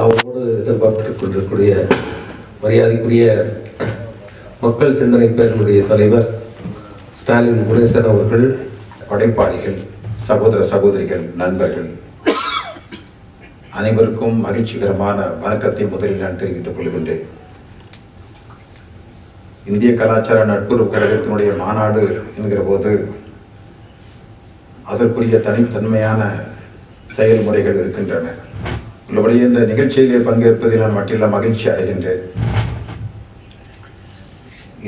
அவரோடு எதிர்பார்த்து கொண்டிருக்கக்கூடிய மரியாதைக்குரிய மக்கள் சிந்தனை பேரனுடைய தலைவர் ஸ்டாலின் குணேசன் அவர்கள், படைப்பாளிகள், சகோதர சகோதரிகள், நண்பர்கள் அனைவருக்கும் மகிழ்ச்சிகரமான வணக்கத்தை முதலில் நான் தெரிவித்துக் கொள்கின்றேன். இந்திய கலாச்சார நட்புறவு கழகத்தினுடைய மாநாடு என்கிற போது அதற்குரிய தனித்தன்மையான செயல்முறைகள் இருக்கின்றன. உள்ளபடியே இந்த நிகழ்ச்சியிலே பங்கேற்பதில் நான் மட்டில்ல மகிழ்ச்சி அடைகின்றேன்.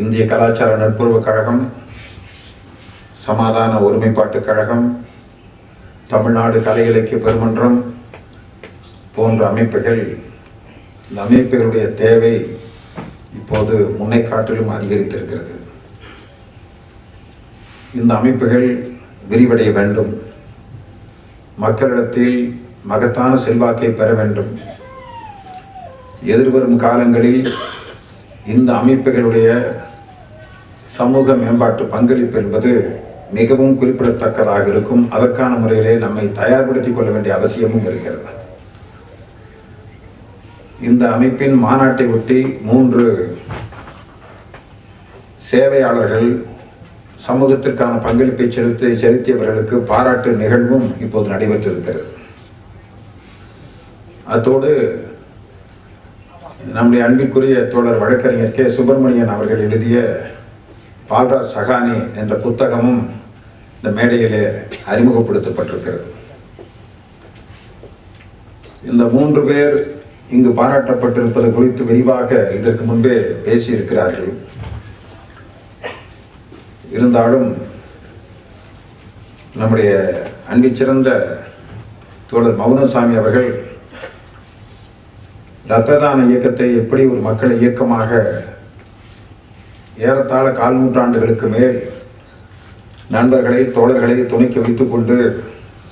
இந்திய கலாச்சார நட்புறவு கழகம், சமாதான ஒருமைப்பாட்டு கழகம், தமிழ்நாடு கலை இலக்கிய பெருமன்றம் போன்ற அமைப்புகள், இந்த அமைப்புகளுடைய தேவை இப்போது முன்னை காட்டிலும் அதிகரித்திருக்கிறது. இந்த அமைப்புகள் விரிவடைய வேண்டும், மக்களிடத்தில் மகத்தான செல்வாக்கை பெற வேண்டும். எதிர்வரும் காலங்களில் இந்த அமைப்புகளுடைய சமூக மேம்பாட்டு பங்களிப்பு என்பது மிகவும் குறிப்பிடத்தக்கதாக இருக்கும். அதற்கான முறையிலே நம்மை தயார்படுத்திக் கொள்ள வேண்டிய அவசியமும் இருக்கிறது. இந்த அமைப்பின் மாநாட்டை ஒட்டி 3 சேவையாளர்கள், சமூகத்திற்கான பங்களிப்பை செலுத்தியவர்களுக்கு பாராட்டு நிகழ்வும் இப்போது நடைபெற்றிருக்கிறது. அத்தோடு நம்முடைய அன்பிற்குரிய தோழர் வழக்கறிஞர் கே. சுப்பிரமணியன் அவர்கள் எழுதிய பால்ராஜ் சகானி என்ற புத்தகமும் இந்த மேடையிலே அறிமுகப்படுத்தப்பட்டிருக்கிறது. இந்த 3 பேர் இங்கு பாராட்டப்பட்டிருப்பது குறித்து விரிவாக இதற்கு முன்பே பேசியிருக்கிறார்கள். இருந்தாலும் நம்முடைய அன்பிற் சிறந்த தோழர் மௌனசாமி அவர்கள் இரத்த தான இயக்கத்தை எப்படி ஒரு மக்கள் இயக்கமாக ஏறத்தாழ 4 நூற்றாண்டுகளுக்கு மேல் நண்பர்களை, தோழர்களை துணைக்கு வைத்துக் கொண்டு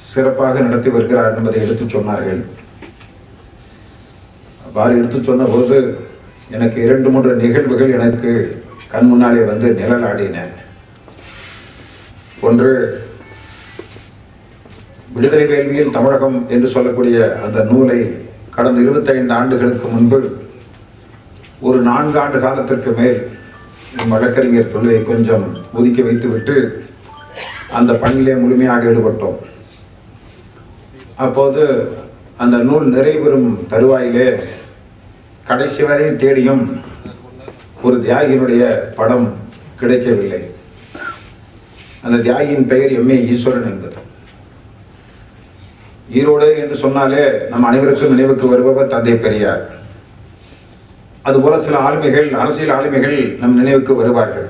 சிறப்பாக நடத்தி வருகிறார் என்பதை எடுத்துச் சொன்னார்கள். அவ்வாறு எடுத்து சொன்ன போது எனக்கு 2-3 நிகழ்வுகள் எனக்கு கண் முன்னாலே வந்து நிழலாடின. ஒன்று, விடுதலை வேள்வியில் தமிழகம் என்று சொல்லக்கூடிய அந்த நூலை கடந்த 25 ஆண்டுகளுக்கு முன்பு ஒரு 4 ஆண்டு காலத்திற்கு மேல் வழக்கறிஞர் தொழிலை கொஞ்சம் ஒதுக்கி வைத்துவிட்டு அந்த பணியிலே முழுமையாக ஈடுபட்டோம். அப்போது அந்த நூல் நிறைவேறும் தருவாயிலே கடைசி வரை தேடியும் ஒரு தியாகியினுடைய படம் கிடைக்கவில்லை. அந்த தியாகியின் பெயர் எம்.ஏ. ஈஸ்வரன் என்பது. ஈரோடு என்று சொன்னாலே நம் அனைவருக்கும் நினைவுக்கு வருபவர் தந்தை பெரியார். அதுபோல சில ஆளுமைகள், அரசியல் ஆளுமைகள் நம் நினைவுக்கு வருவார்கள்.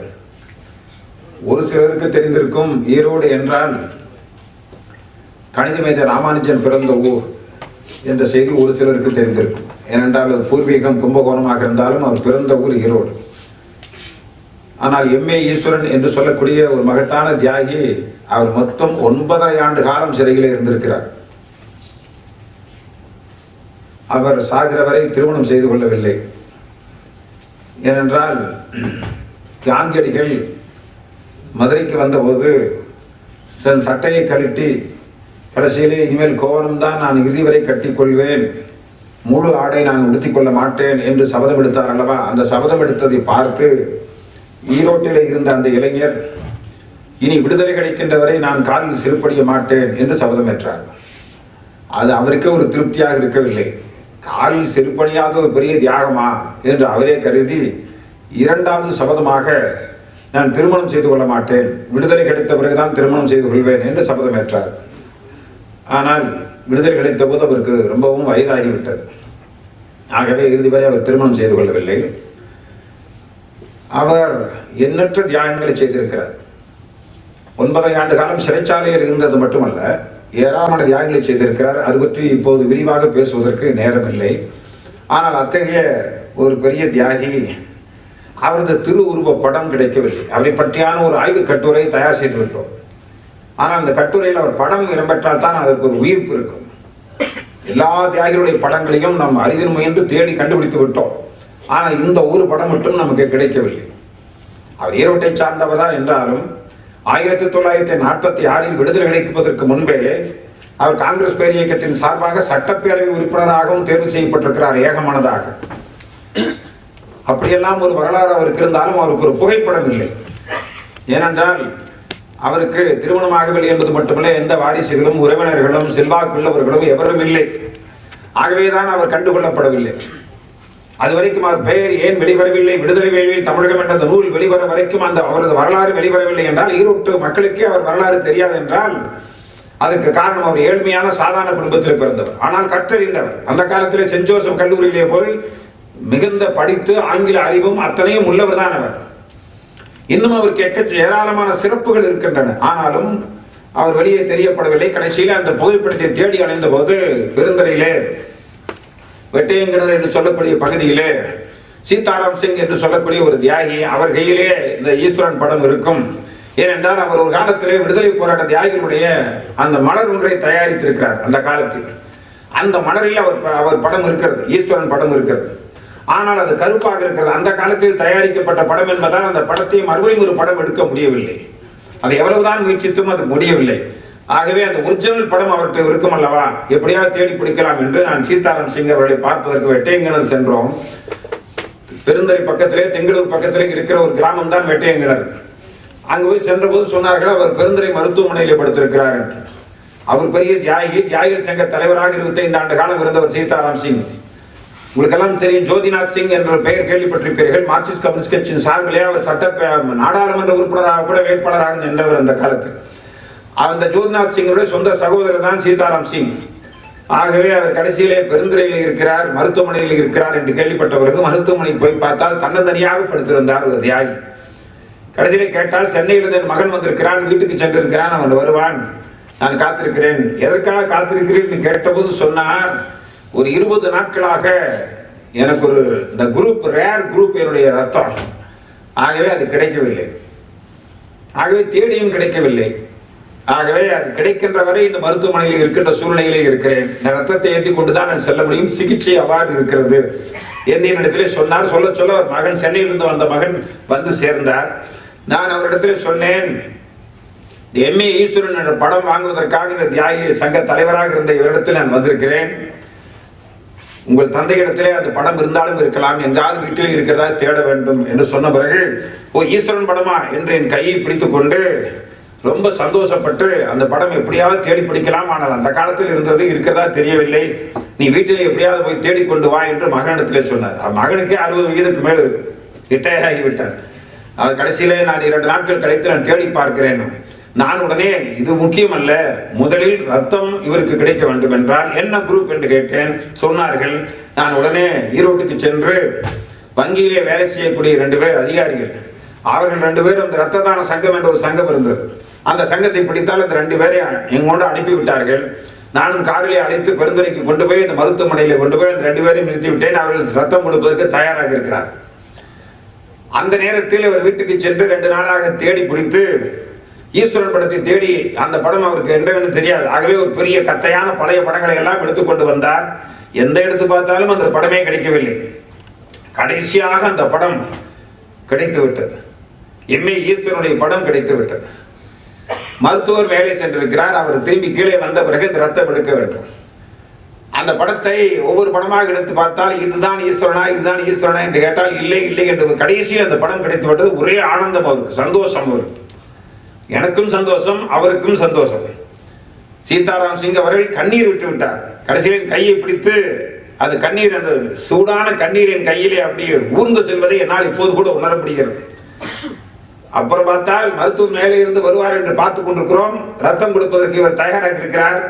ஒரு சிலருக்கு தெரிந்திருக்கும், ஈரோடு என்றால் கணித மேதை ராமானுஜன் பிறந்த ஊர் என்ற செய்தி ஒரு சிலருக்கு தெரிந்திருக்கும். ஏனென்றால் அது பூர்வீகம் கும்பகோணமாக இருந்தாலும் அவர் பிறந்த ஊர் ஈரோடு. ஆனால் எம்.ஏ. ஈஸ்வரன் என்று சொல்லக்கூடிய ஒரு மகத்தான தியாகி, அவர் மொத்தம் 9.5 ஆண்டு காலம் சிறையில் இருந்திருக்கிறார். அவர் சாகிற வரை திருமணம் செய்து கொள்ளவில்லை. ஏனென்றால் காந்தியடிகள் மதுரைக்கு வந்தபோது சட்டையை கழட்டி கடைசியிலே இனிமேல் கோவணம்தான் நான் இறுதி வரை கட்டிக்கொள்வேன், முழு ஆடை நான் உடுத்திக் கொள்ள மாட்டேன் என்று சபதம் எடுத்தார் அல்லவா? அந்த சபதம் எடுத்ததை பார்த்து ஈரோட்டில் இருந்த அந்த இளைஞர், இனி விடுதலை கிடைக்கின்ற வரை நான் காலில் செருப்படிய மாட்டேன் என்று சபதம் ஏற்றார். அது அவருக்கு ஒரு திருப்தியாக இருக்கவில்லை. காலில் செருப்பணியாத ஒரு பெரிய தியாகமா என்று அவரே கருதி 2வது சபதமாக நான் திருமணம் செய்து கொள்ள மாட்டேன், விடுதலை கிடைத்த பிறகுதான் திருமணம் செய்து கொள்வேன் என்று சபதம் ஏற்றார். ஆனால் விடுதலை கிடைத்த போது அவருக்கு ரொம்பவும் வயதாகிவிட்டது. ஆகவே இறுதி வரை அவர் திருமணம் செய்து கொள்ளவில்லை. அவர் எண்ணற்ற தியாகங்களை செய்திருக்கிறார். 9.5 ஆண்டு காலம் சிறைச்சாலையில் இருந்தது மட்டுமல்ல, ஏராளமான தியாகங்களை செய்திருக்கிறார். அது பற்றி இப்போது விரிவாக பேசுவதற்கு நேரமில்லை. ஆனால் அத்தகைய ஒரு பெரிய தியாகி, அவரது திருவுருவ படம் கிடைக்கவில்லை. அவரை பற்றியான ஒரு ஆய்வு கட்டுரை தயார் செய்துவிட்டோம். ஆனால் அந்த கட்டுரையில் அவர் படம் இடம்பெற்றால் தான் அதற்கு ஒரு உயிர்ப்பு இருக்கும். எல்லா தியாகிகளுடைய படங்களையும் நாம் அறிதல் முயன்று தேடி கண்டுபிடித்து விட்டோம். ஆனால் இந்த ஒரு படம் மட்டும் நமக்கு கிடைக்கவில்லை. அவர் ஈரோட்டை சார்ந்தவர்தான் என்றாலும் 1946 விடுதலை கிடைப்பதற்கு முன்பே அவர் காங்கிரஸ் பேர் இயக்கத்தின் சார்பாக சட்டப்பேரவை உறுப்பினராகவும் தேர்வு செய்யப்பட்டிருக்கிறார் ஏகமனதாக. அப்படியெல்லாம் ஒரு வரலாறு அவருக்கு இருந்தாலும் அவருக்கு ஒரு புகைப்படம் இல்லை. ஏனென்றால் அவருக்கு திருமணமாகவில்லை என்பது மட்டுமல்ல, எந்த வாரிசுகளும் உறவினர்களும் செல்வாக்குள்ளவர்களும் எவரும் இல்லை. ஆகவேதான் அவர் கண்டுகொள்ளப்படவில்லை. அதுவரைக்கும் அவர் பெயர் ஏன் வெளிவரவில்லை? விடுதலை வேள்வியில் தமிழகம் என்ற அந்த நூல் வெளிவர வரைக்கும் அந்த அவரது வரலாறு வெளிவரவில்லை என்றால், ஈரோட்டு மக்களுக்கே அவர் வரலாறு தெரியாது என்றால் அதற்கு காரணம் அவர் ஏழ்மையான சாதாரண குடும்பத்தில் பிறந்தவர், ஆனால் கற்றறிந்தவர். அந்த காலத்திலே சென்ட் ஜோசப் கல்லூரியிலே போய் மிகுந்த படித்து ஆங்கில அறிவும் அத்தனையும் உள்ளவர் தான் அவர். இன்னும் அவருக்கு ஏராளமான சிறப்புகள் இருக்கின்றன. ஆனாலும் அவர் வெளியே தெரியப்படவில்லை. கடைசியில் அந்த புகைப்படத்தை தேடி அலைந்த போது பெருந்தரையிலே வெட்டையங்கிணறு என்று சொல்லக்கூடிய பகுதியிலே சீதாராம் சிங் என்று சொல்லக்கூடிய ஒரு தியாகி, அவர் கையிலே இந்த ஈஸ்வரன் படம் இருக்கும். ஏனென்றால் அவர் ஒரு காலத்திலே விடுதலை போராட்ட தியாகிகளுடைய அந்த மலர் ஒன்றை தயாரித்திருக்கிறார். அந்த காலத்தில் அந்த மலரில் அவர் படம் இருக்கிறது, ஈஸ்வரன் படம் இருக்கிறது. ஆனால் அது கருப்பாக இருக்கிறது. அந்த காலத்தில் தயாரிக்கப்பட்ட படம் என்பதால் அந்த படத்தை மறுபடியும் ஒரு படம் எடுக்க முடியவில்லை. அது எவ்வளவுதான் முயற்சித்தும் அது முடியவில்லை. ஆகவே அந்த ஒரிஜினல் படம் அவர்கிட்ட இருக்கும் அல்லவா, எப்படியாவது தேடி பிடிக்கலாம் என்று நான் சீதாராம் சிங் அவர்களை பார்ப்பதற்கு வெட்டையங்கிணறு சென்றோம். பெருந்தரை பக்கத்திலே தெங்களூர் பக்கத்திலே இருக்கிற ஒரு கிராமம் தான் வெட்டையங்கிணறு. அங்கு போய் சென்றபோது சொன்னார்கள், அவர் பெருந்தரை மருத்துவமனையில் படுத்திருக்கிறார் என்று. அவர் பெரிய தியாகி, தியாகிகள் சங்க தலைவராக 25 ஆண்டு காலம் இருந்தவர் சீதாராம் சிங். உங்களுக்கெல்லாம் தெரியும், ஜோதிநாத் சிங் என்ற பெயர் கேள்விப்பட்டிருப்பீர்கள். மார்க்சிஸ்ட் கம்யூனிஸ்ட் கட்சியின் சார்பிலே அவர் நாடாளுமன்ற உறுப்பினராக கூட வேட்பாளராக நின்றவர் அந்த காலத்தில். அந்த ஜோதிநாத் சிங்குடைய சொந்த சகோதரர் தான் சீதாராம் சிங். ஆகவே அவர் கடைசியிலே பெருந்துறையில் இருக்கிறார், மருத்துவமனையில் இருக்கிறார் என்று கேள்விப்பட்ட பிறகு மருத்துவமனைக்கு போய் பார்த்தால் தன்னந்தனியாக படுத்திருந்தார் ஒரு தியாகி. கடைசியிலே கேட்டால், சென்னையிலிருந்து என் மகன் வந்திருக்கிறான், வீட்டுக்கு சென்றிருக்கிறான், அவன் வருவான், நான் காத்திருக்கிறேன். எதற்காக காத்திருக்கிறேன் கேட்டபோது சொன்னார், ஒரு 20 நாட்களாக எனக்கு ஒரு இந்த குரூப் ரேர் குரூப் என்னுடைய ரத்தம், ஆகவே அது கிடைக்கவில்லை, ஆகவே தேடியும் கிடைக்கவில்லை, ஆகவே அது கிடைக்கின்ற வரை இந்த மருத்துவமனையில் இருக்கின்ற சூழ்நிலையிலே இருக்கிறேன், இந்த ரத்தத்தை ஏற்றி கொண்டுதான் நான் செல்ல முடியும், சிகிச்சை அவ்வாறு இருக்கிறது என்று என்னிடத்திலே சொன்னார். சொல்ல சொல்ல அவர் மகன், சென்னையிலிருந்து வந்த மகன் வந்து சேர்ந்தார். நான் அவரிடத்திலே சொன்னேன், எம்ஏ ஈஸ்வரன் என்ற படம் வாங்குவதற்காக இந்த தியாகி சங்க தலைவராக இருந்த இவரிடத்தில் நான் வந்திருக்கிறேன். உங்கள் தந்தையிடத்திலே அந்த படம் இருந்தாலும் இருக்கலாம், எங்காவது வீட்டில் இருக்கிறதா தேட வேண்டும் என்று சொன்ன பிறகு, ஓ ஈஸ்வரன் படமா என்று என் கையை பிடித்துக் கொண்டு ரொம்ப சந்தோஷப்பட்டு, அந்த படம் எப்படியாவது தேடி பிடிக்கலாம், ஆனால் அந்த காலத்தில் இருந்தது இருக்கிறதா தெரியவில்லை, நீ வீட்டில் எப்படியாவது போய் தேடிக்கொண்டு வா என்று மகனிடத்திலே சொன்னார். மகனுக்கே 60 வயதுக்கு மேல் ரிட்டையர் ஆகிவிட்டார். அவர் கடைசியிலே நான் 2 நாட்கள் கழித்து நான் தேடி பார்க்கிறேன். நான் உடனே, இது முக்கியம் அல்ல, முதலில் ரத்தம் இவருக்கு கிடைக்க வேண்டும் என்றால் என்ன குரூப் என்று கேட்டேன். சொன்னார்கள். நான் உடனே ஈரோட்டுக்கு சென்று வங்கியிலே வேலை செய்யக்கூடிய 2 பேர் அதிகாரிகள், அவர்கள் 2 பேரும் அந்த ரத்த தான சங்கம் என்ற ஒரு சங்கம் இருந்தது, அந்த சங்கத்தை பிடித்தால் அந்த 2 பேரை எங்கொண்டு அனுப்பிவிட்டார்கள். நானும் காரிலே அழைத்து பெருந்துறைக்கு கொண்டு போய் அந்த மருத்துவமனையில் கொண்டு போய் அந்த 2 பேரையும் நிறுத்திவிட்டேன். அவர்கள் ரத்தம் கொடுப்பதற்கு தயாராக இருக்கிறார். அந்த நேரத்தில் அவர் வீட்டுக்கு சென்று 2 நாளாக தேடி பிடித்து ஈஸ்வரன் படத்தை தேடி, அந்த படம் அவருக்கு என்னவென்று தெரியாது, ஆகவே ஒரு பெரிய கத்தையான பழைய படங்களை எல்லாம் எடுத்துக்கொண்டு வந்தார். எந்த எடுத்து பார்த்தாலும் அந்த படமே கிடைக்கவில்லை. கடைசியாக அந்த படம் கிடைத்து விட்டது. எம்ஏ ஈஸ்வரனுடைய படம் கிடைத்து விட்டது. மருத்துவர் வேலை சென்றிருக்கிறார். அவர் திரும்பி கீழே வந்த பிறகு இந்த ரத்தம் எடுக்க வேண்டும். அந்த படத்தை ஒவ்வொரு படமாக எடுத்து பார்த்தால், இதுதான் ஈஸ்வரனா, இதுதான் ஈஸ்வரனா என்று கேட்டால் இல்லை இல்லை என்று கடைசியில் அந்த படம் கிடைத்து விட்டது. ஒரே ஆனந்தம் அவருக்கு, சந்தோஷம் அவருக்கு. எனக்கும் சந்தோஷம், அவருக்கும் சந்தோஷம். சீதாராம் சிங் அவர்கள் கண்ணீர் விட்டு விட்டார். கடைசியில் கையை பிடித்து, அது கண்ணீர், அந்த சூடான கண்ணீர் என் கையிலே அப்படியே ஊர்ந்து செல்வதை என்னால் இப்போது கூட உணர முடிகிறது. அப்புறம் பார்த்தால் மருத்துவர் மேலே இருந்து வருவார் என்று பார்த்துக் கொண்டிருக்கிறோம். ரத்தம் கொடுப்பதற்கு இவர் தயாராக இருக்கிறார்.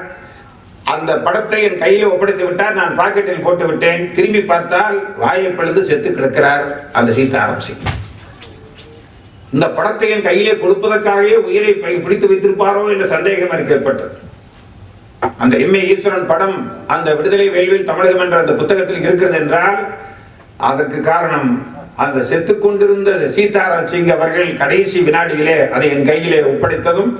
அந்த படத்தை என் கையில ஒப்படைத்து விட்டார். நான் பாக்கெட்டில் போட்டு விட்டேன். திரும்பி பார்த்தால் வாயை பிளந்து செத்து கிடக்கிறார் அந்த சீதாராம் சிங். இந்த படத்தை என் கையிலே கொடுப்பதற்காகவே உயிரை பிடித்து வைத்திருப்பாரோ என்ற சந்தேகம் எனக்கு ஏற்பட்டது. அந்த எம்ஏ ஈஸ்வரன் படம் அந்த விடுதலை வேள்வியில் தமிழகம் என்ற அந்த புத்தகத்தில் இருக்கிறது என்றால் அதற்கு காரணம் அந்த செத்து கொண்டிருந்த சீதாராம் சிங் அவர்கள் கடைசி வினாடியிலே அதை என் கையிலே ஒப்படைத்ததும்,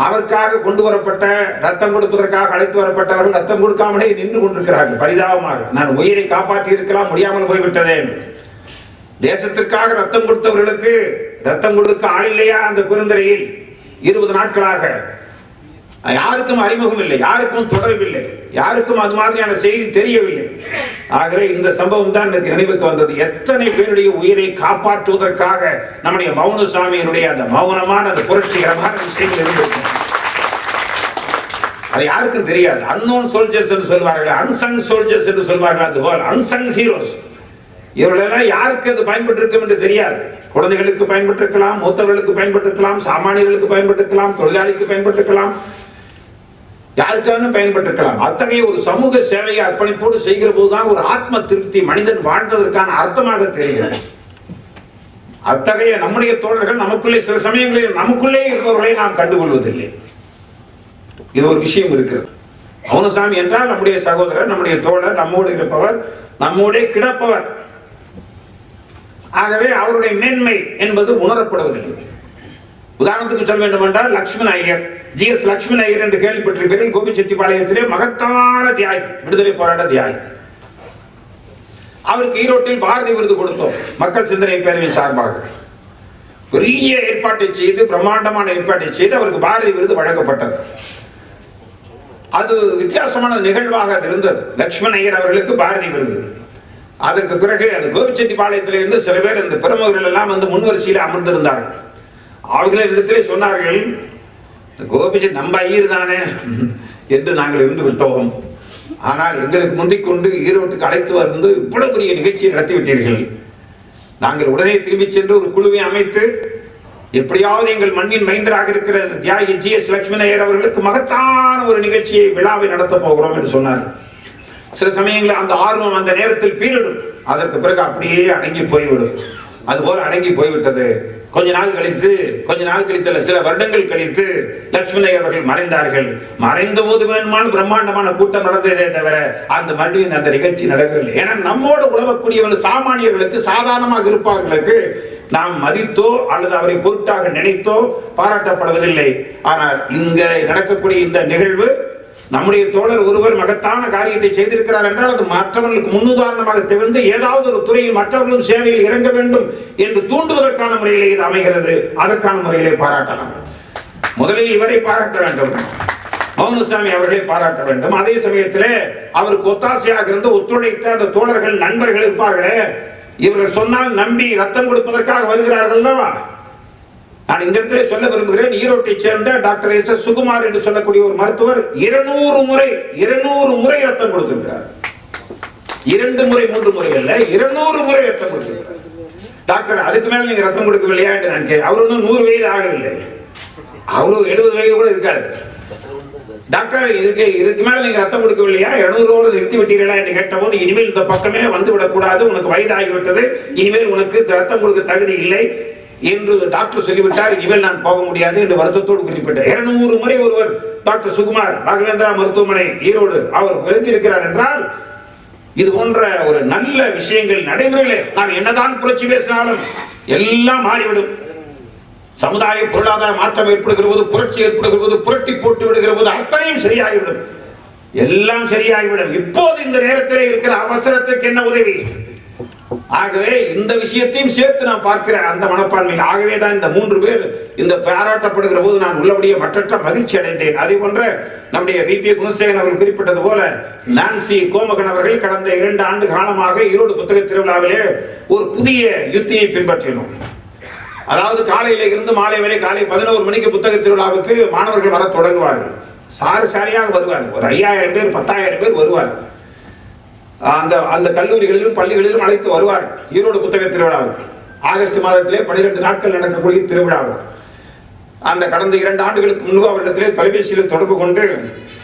அவருக்காக கொண்டு வரப்பட்ட, ரத்தம் கொடுப்பதற்காக அழைத்து வரப்பட்டவர்கள் ரத்தம் கொடுக்காமலே நின்று கொண்டிருக்கிறார்கள். பரிதாபமாக, நான் உயிரை காப்பாற்றி இருக்கலாம், முடியாமல் போய்விட்டதே. தேசத்திற்காக ரத்தம் கொடுத்தவர்களுக்கு ரத்தம் கொடுக்க ஆள் இல்லையா அந்த பெருந்துறையில்? 20 நாட்களாக யாருக்கும் அறிமுகம் இல்லை, யாருக்கும் தொடர்பில்லை, யாருக்கும் அது மாதிரியான செய்தி தெரியவில்லை. ஆகவே இந்த சம்பவம் தான் எனக்கு நினைவுக்கு வந்தது. எத்தனை பேருடைய உயிரை காப்பாற்றுவதற்காக நம்முடைய மௌனசாமியினுடைய அந்த மௌனமான அந்த புரட்சிகரமான விஷயங்கள் இருந்திருக்கும். அது யாருக்கும் தெரியாது. அன்னோன் சோல்ஜர்ஸ் என்று சொல்வார்கள், அன்சங் சோல்ஜர்ஸ் என்று சொல்வார்கள். அதுபோல் அன்சங் ஹீரோஸ் இவர்களெல்லாம் யாருக்கு அது பயன்பட்டிருக்கும் என்று தெரியாது. குழந்தைகளுக்கு பயன்பட்டிருக்கலாம், மூத்தவர்களுக்கு பயன்பட்டிருக்கலாம், சாமானியர்களுக்கு பயன்பட்டிருக்கலாம், தொழிலாளிக்கு பயன்பட்டிருக்கலாம், யாருக்கான பயன்பட்டிருக்கலாம். அத்தகைய ஒரு சமூக சேவையை அர்ப்பணிப்போடு செய்கிற போதுதான் ஒரு ஆத்ம திருப்தி மனிதன் வாழ்ந்ததற்கான அர்த்தமாக தெரிகிறது. அத்தகைய நம்முடைய தோழர்கள் நமக்குள்ளே சில சமயங்களில் நமக்குள்ளே இருப்பவர்களை நாம் கண்டுகொள்வதில்லை. இது ஒரு விஷயம் இருக்கிறது. மௌனசாமி என்றால் நம்முடைய சகோதரர், நம்முடைய தோழர், நம்மோடு இருப்பவர், நம்மோட கிடப்பவர். ஆகவே அவருடைய மேன்மை என்பது உணரப்படுவதில்லை. உதாரணத்துக்கு சொல்ல வேண்டும் என்றால் லட்சுமண ஐயர், ஜி.எஸ். லட்சுமண ஐயர் என்று கேள்விப்பட்டிருப்பீர்கள். கோபிச்செட்டிப்பாளையத்திலே மகத்தான தியாகி, விடுதலை போராட்ட தியாகி. அவருக்கு ஈரோட்டில் பாரதி விருது கொடுத்தோம் மக்கள் சிந்தனை பேரவையின் சார்பாக. பெரிய ஏற்பாட்டை செய்து, பிரம்மாண்டமான ஏற்பாட்டை செய்து அவருக்கு பாரதி விருது வழங்கப்பட்டது. அது வித்தியாசமான நிகழ்வாக அது இருந்தது. லட்சுமண ஐயர் அவர்களுக்கு பாரதி விருது. அதற்கு பிறகு அந்த கோபிச்செட்டிப்பாளையத்திலிருந்து சில பேர் அந்த பிரமுகர்கள் எல்லாம் வந்து முன்வரிசையில் அமர்ந்திருந்தார்கள். அவர்களிடத்திலே சொன்னார்கள், கோபிச்செட்டி நம்ம ஐயர் தானே என்று நாங்கள் இருந்து விட்டோம். ஆனால் எங்களுக்கு முந்திக் கொண்டு ஈரோட்டுக்கு அழைத்து வந்து இவ்வளவு பெரிய நிகழ்ச்சியை நடத்திவிட்டீர்கள். நாங்கள் உடனே திரும்பி சென்று ஒரு குழுவை அமைத்து எப்படியாவது எங்கள் மண்ணின் மைந்தராக இருக்கிற தியாகி ஜி.எஸ். லட்சுமண ஐயர் அவர்களுக்கு மகத்தான ஒரு நிகழ்ச்சியை, விழாவை நடத்த போகிறோம் என்று சொன்னார். சில சமயங்களில் அந்த ஆர்வம் அந்த நேரத்தில் பீரிடும், அதற்கு பிறகு அப்படியே அடங்கி போய்விடும். அதுபோல் அடங்கி போய்விட்டது. கொஞ்ச நாள் கழித்தல சில வருடங்கள் கழித்து லட்சுமண ஐயர் அவர்கள் மறைந்தார்கள். மறைந்த போது வேணுமானால் பிரம்மாண்டமான கூட்டம் நடந்ததே தவிர அந்த மறுபடியும் அந்த நிகழ்ச்சி நடக்கவில்லை. ஏன்னா நம்மோடு உழவக்கூடியவர்கள் சாமானியர்களுக்கு, சாதாரணமாக இருப்பவர்களுக்கு நாம் மதித்தோ அல்லது அவரை பொருட்டாக நினைத்தோ பாராட்டப்படுவதில்லை. ஆனால் இங்க நடக்கக்கூடிய இந்த நிகழ்வு, நம்முடைய தோழர் ஒருவர் மகத்தான காரியத்தை செய்திருக்கிறார் என்றால் அது மற்றவர்களுக்கு முன்னுதாரணமாக திகழ்ந்து ஏதாவது ஒரு துறையில் மற்றவர்களும் சேவையில் இறங்க வேண்டும் என்று தூண்டுவதற்கான முறையிலே இது அமைகிறது. அதற்கான முறையிலே பாராட்டலாம். முதலில் இவரை பாராட்ட வேண்டும், மௌனசாமி அவர்களை பாராட்ட வேண்டும். அதே சமயத்திலே அவருக்கு ஒத்தாசையாக இருந்து ஒத்துழைத்த அந்த தோழர்கள், நண்பர்கள் இருப்பார்களே, இவர்கள் சொன்னால் நம்பி ரத்தம் கொடுப்பதற்காக வருகிறார்கள். நான் இந்த இடத்திலே சொல்ல விரும்புகிறேன், ஈரோட்டை சேர்ந்த டாக்டர் எஸ். சுகுமார் என்று சொல்லக்கூடிய ஒரு மருத்துவர் 200 முறை ரத்தம் கொடுத்திருக்கிறார். 2 முறை 3 முறை அல்ல, 200 முறை ரத்தம் கொடுத்திருக்கிறார். டாக்டர், அதுக்கு மேல நீங்க ரத்தம் கொடுக்கவில்லையா என்று நான் கேட்டேன். அவரு இன்னும் 100 வயது ஆகவில்லை, அவரு 70 வயது கூட இருக்காரு. டாக்டர், இதுக்கு மேல நீங்க ரத்தம் கொடுக்கவில்லையா, 200 நிறுத்தி விட்டீர்களா என்று கேட்டபோது, இனிமேல் இந்த பக்கமே வந்து விடக்கூடாது, உனக்கு வயதாகிவிட்டது, இனிமேல் உனக்கு ரத்தம் கொடுக்க தகுதி இல்லை என்று டாக்டர் சொல்லிவிட்டார். இனிமேல் நான் போக முடியாது என்று வருத்தத்தோடு குறிப்பிட்டார். 200 முறை ஒருவர் டாக்டர் சுகுமார் ராகவேந்திரா மருத்துவமனை ஈரோடு அவர் எழுதியிருக்கிறார் என்றால், இது போன்ற ஒரு நல்ல விஷயங்கள் நடைமுறையிலே நாம் என்னதான் புரட்சி பேசினாலும் எல்லாம் மாறிவிடும். சமுதாய பொருளாதார மாற்றம் ஏற்படுகிற போது, புரட்சி ஏற்படுகிற போது, புரட்டி போட்டு விடுகிற போது அத்தனையும் சரியாகிவிடும், எல்லாம் சரியாகிவிடும். இப்போது இந்த நேரத்தில் இருக்கிற அவசரத்துக்கு என்ன உதவி? ஆகவே இந்த விஷயத்தையும் சேர்த்து நான் பார்க்கிற அந்த மனப்பான்மை. ஆகவே தான் இந்த 3 பேர் இந்த பாராட்டப்படுகிற போது நான் உள்ளபடியே மற்றற்ற மகிழ்ச்சி அடைந்தேன். அதே போன்ற நம்முடைய வி.பி. குணசேகரன் அவர்கள் குறிப்பிட்டது போல, நான்சி கோமகன் அவர்கள் கடந்த 2 ஆண்டு காலமாக ஈரோடு புத்தக திருவிழாவிலே ஒரு புதிய யுத்தியை பின்பற்றினோம். அதாவது காலையில இருந்து மாலை வரை, காலை 11 மணிக்கு புத்தக திருவிழாவுக்கு மாணவர்கள் வர தொடங்குவார்கள். சாரியாக வருவார்கள். ஒரு 5000 பேர் 10,000 பேர் வருவார்கள். அந்த கல்லூரிகளிலும் பள்ளிகளிலும் அழைத்து வருவார்கள் ஈரோடு புத்தக திருவிழாவுக்கு. ஆகஸ்ட் மாதத்திலே 12 நாட்கள் நடக்கக்கூடிய திருவிழாவுக்கு. அந்த கடந்த 2 ஆண்டுகளுக்கு முன்பு அவரிடத்திலே தொலைபேசியில் தொடர்பு கொண்டு,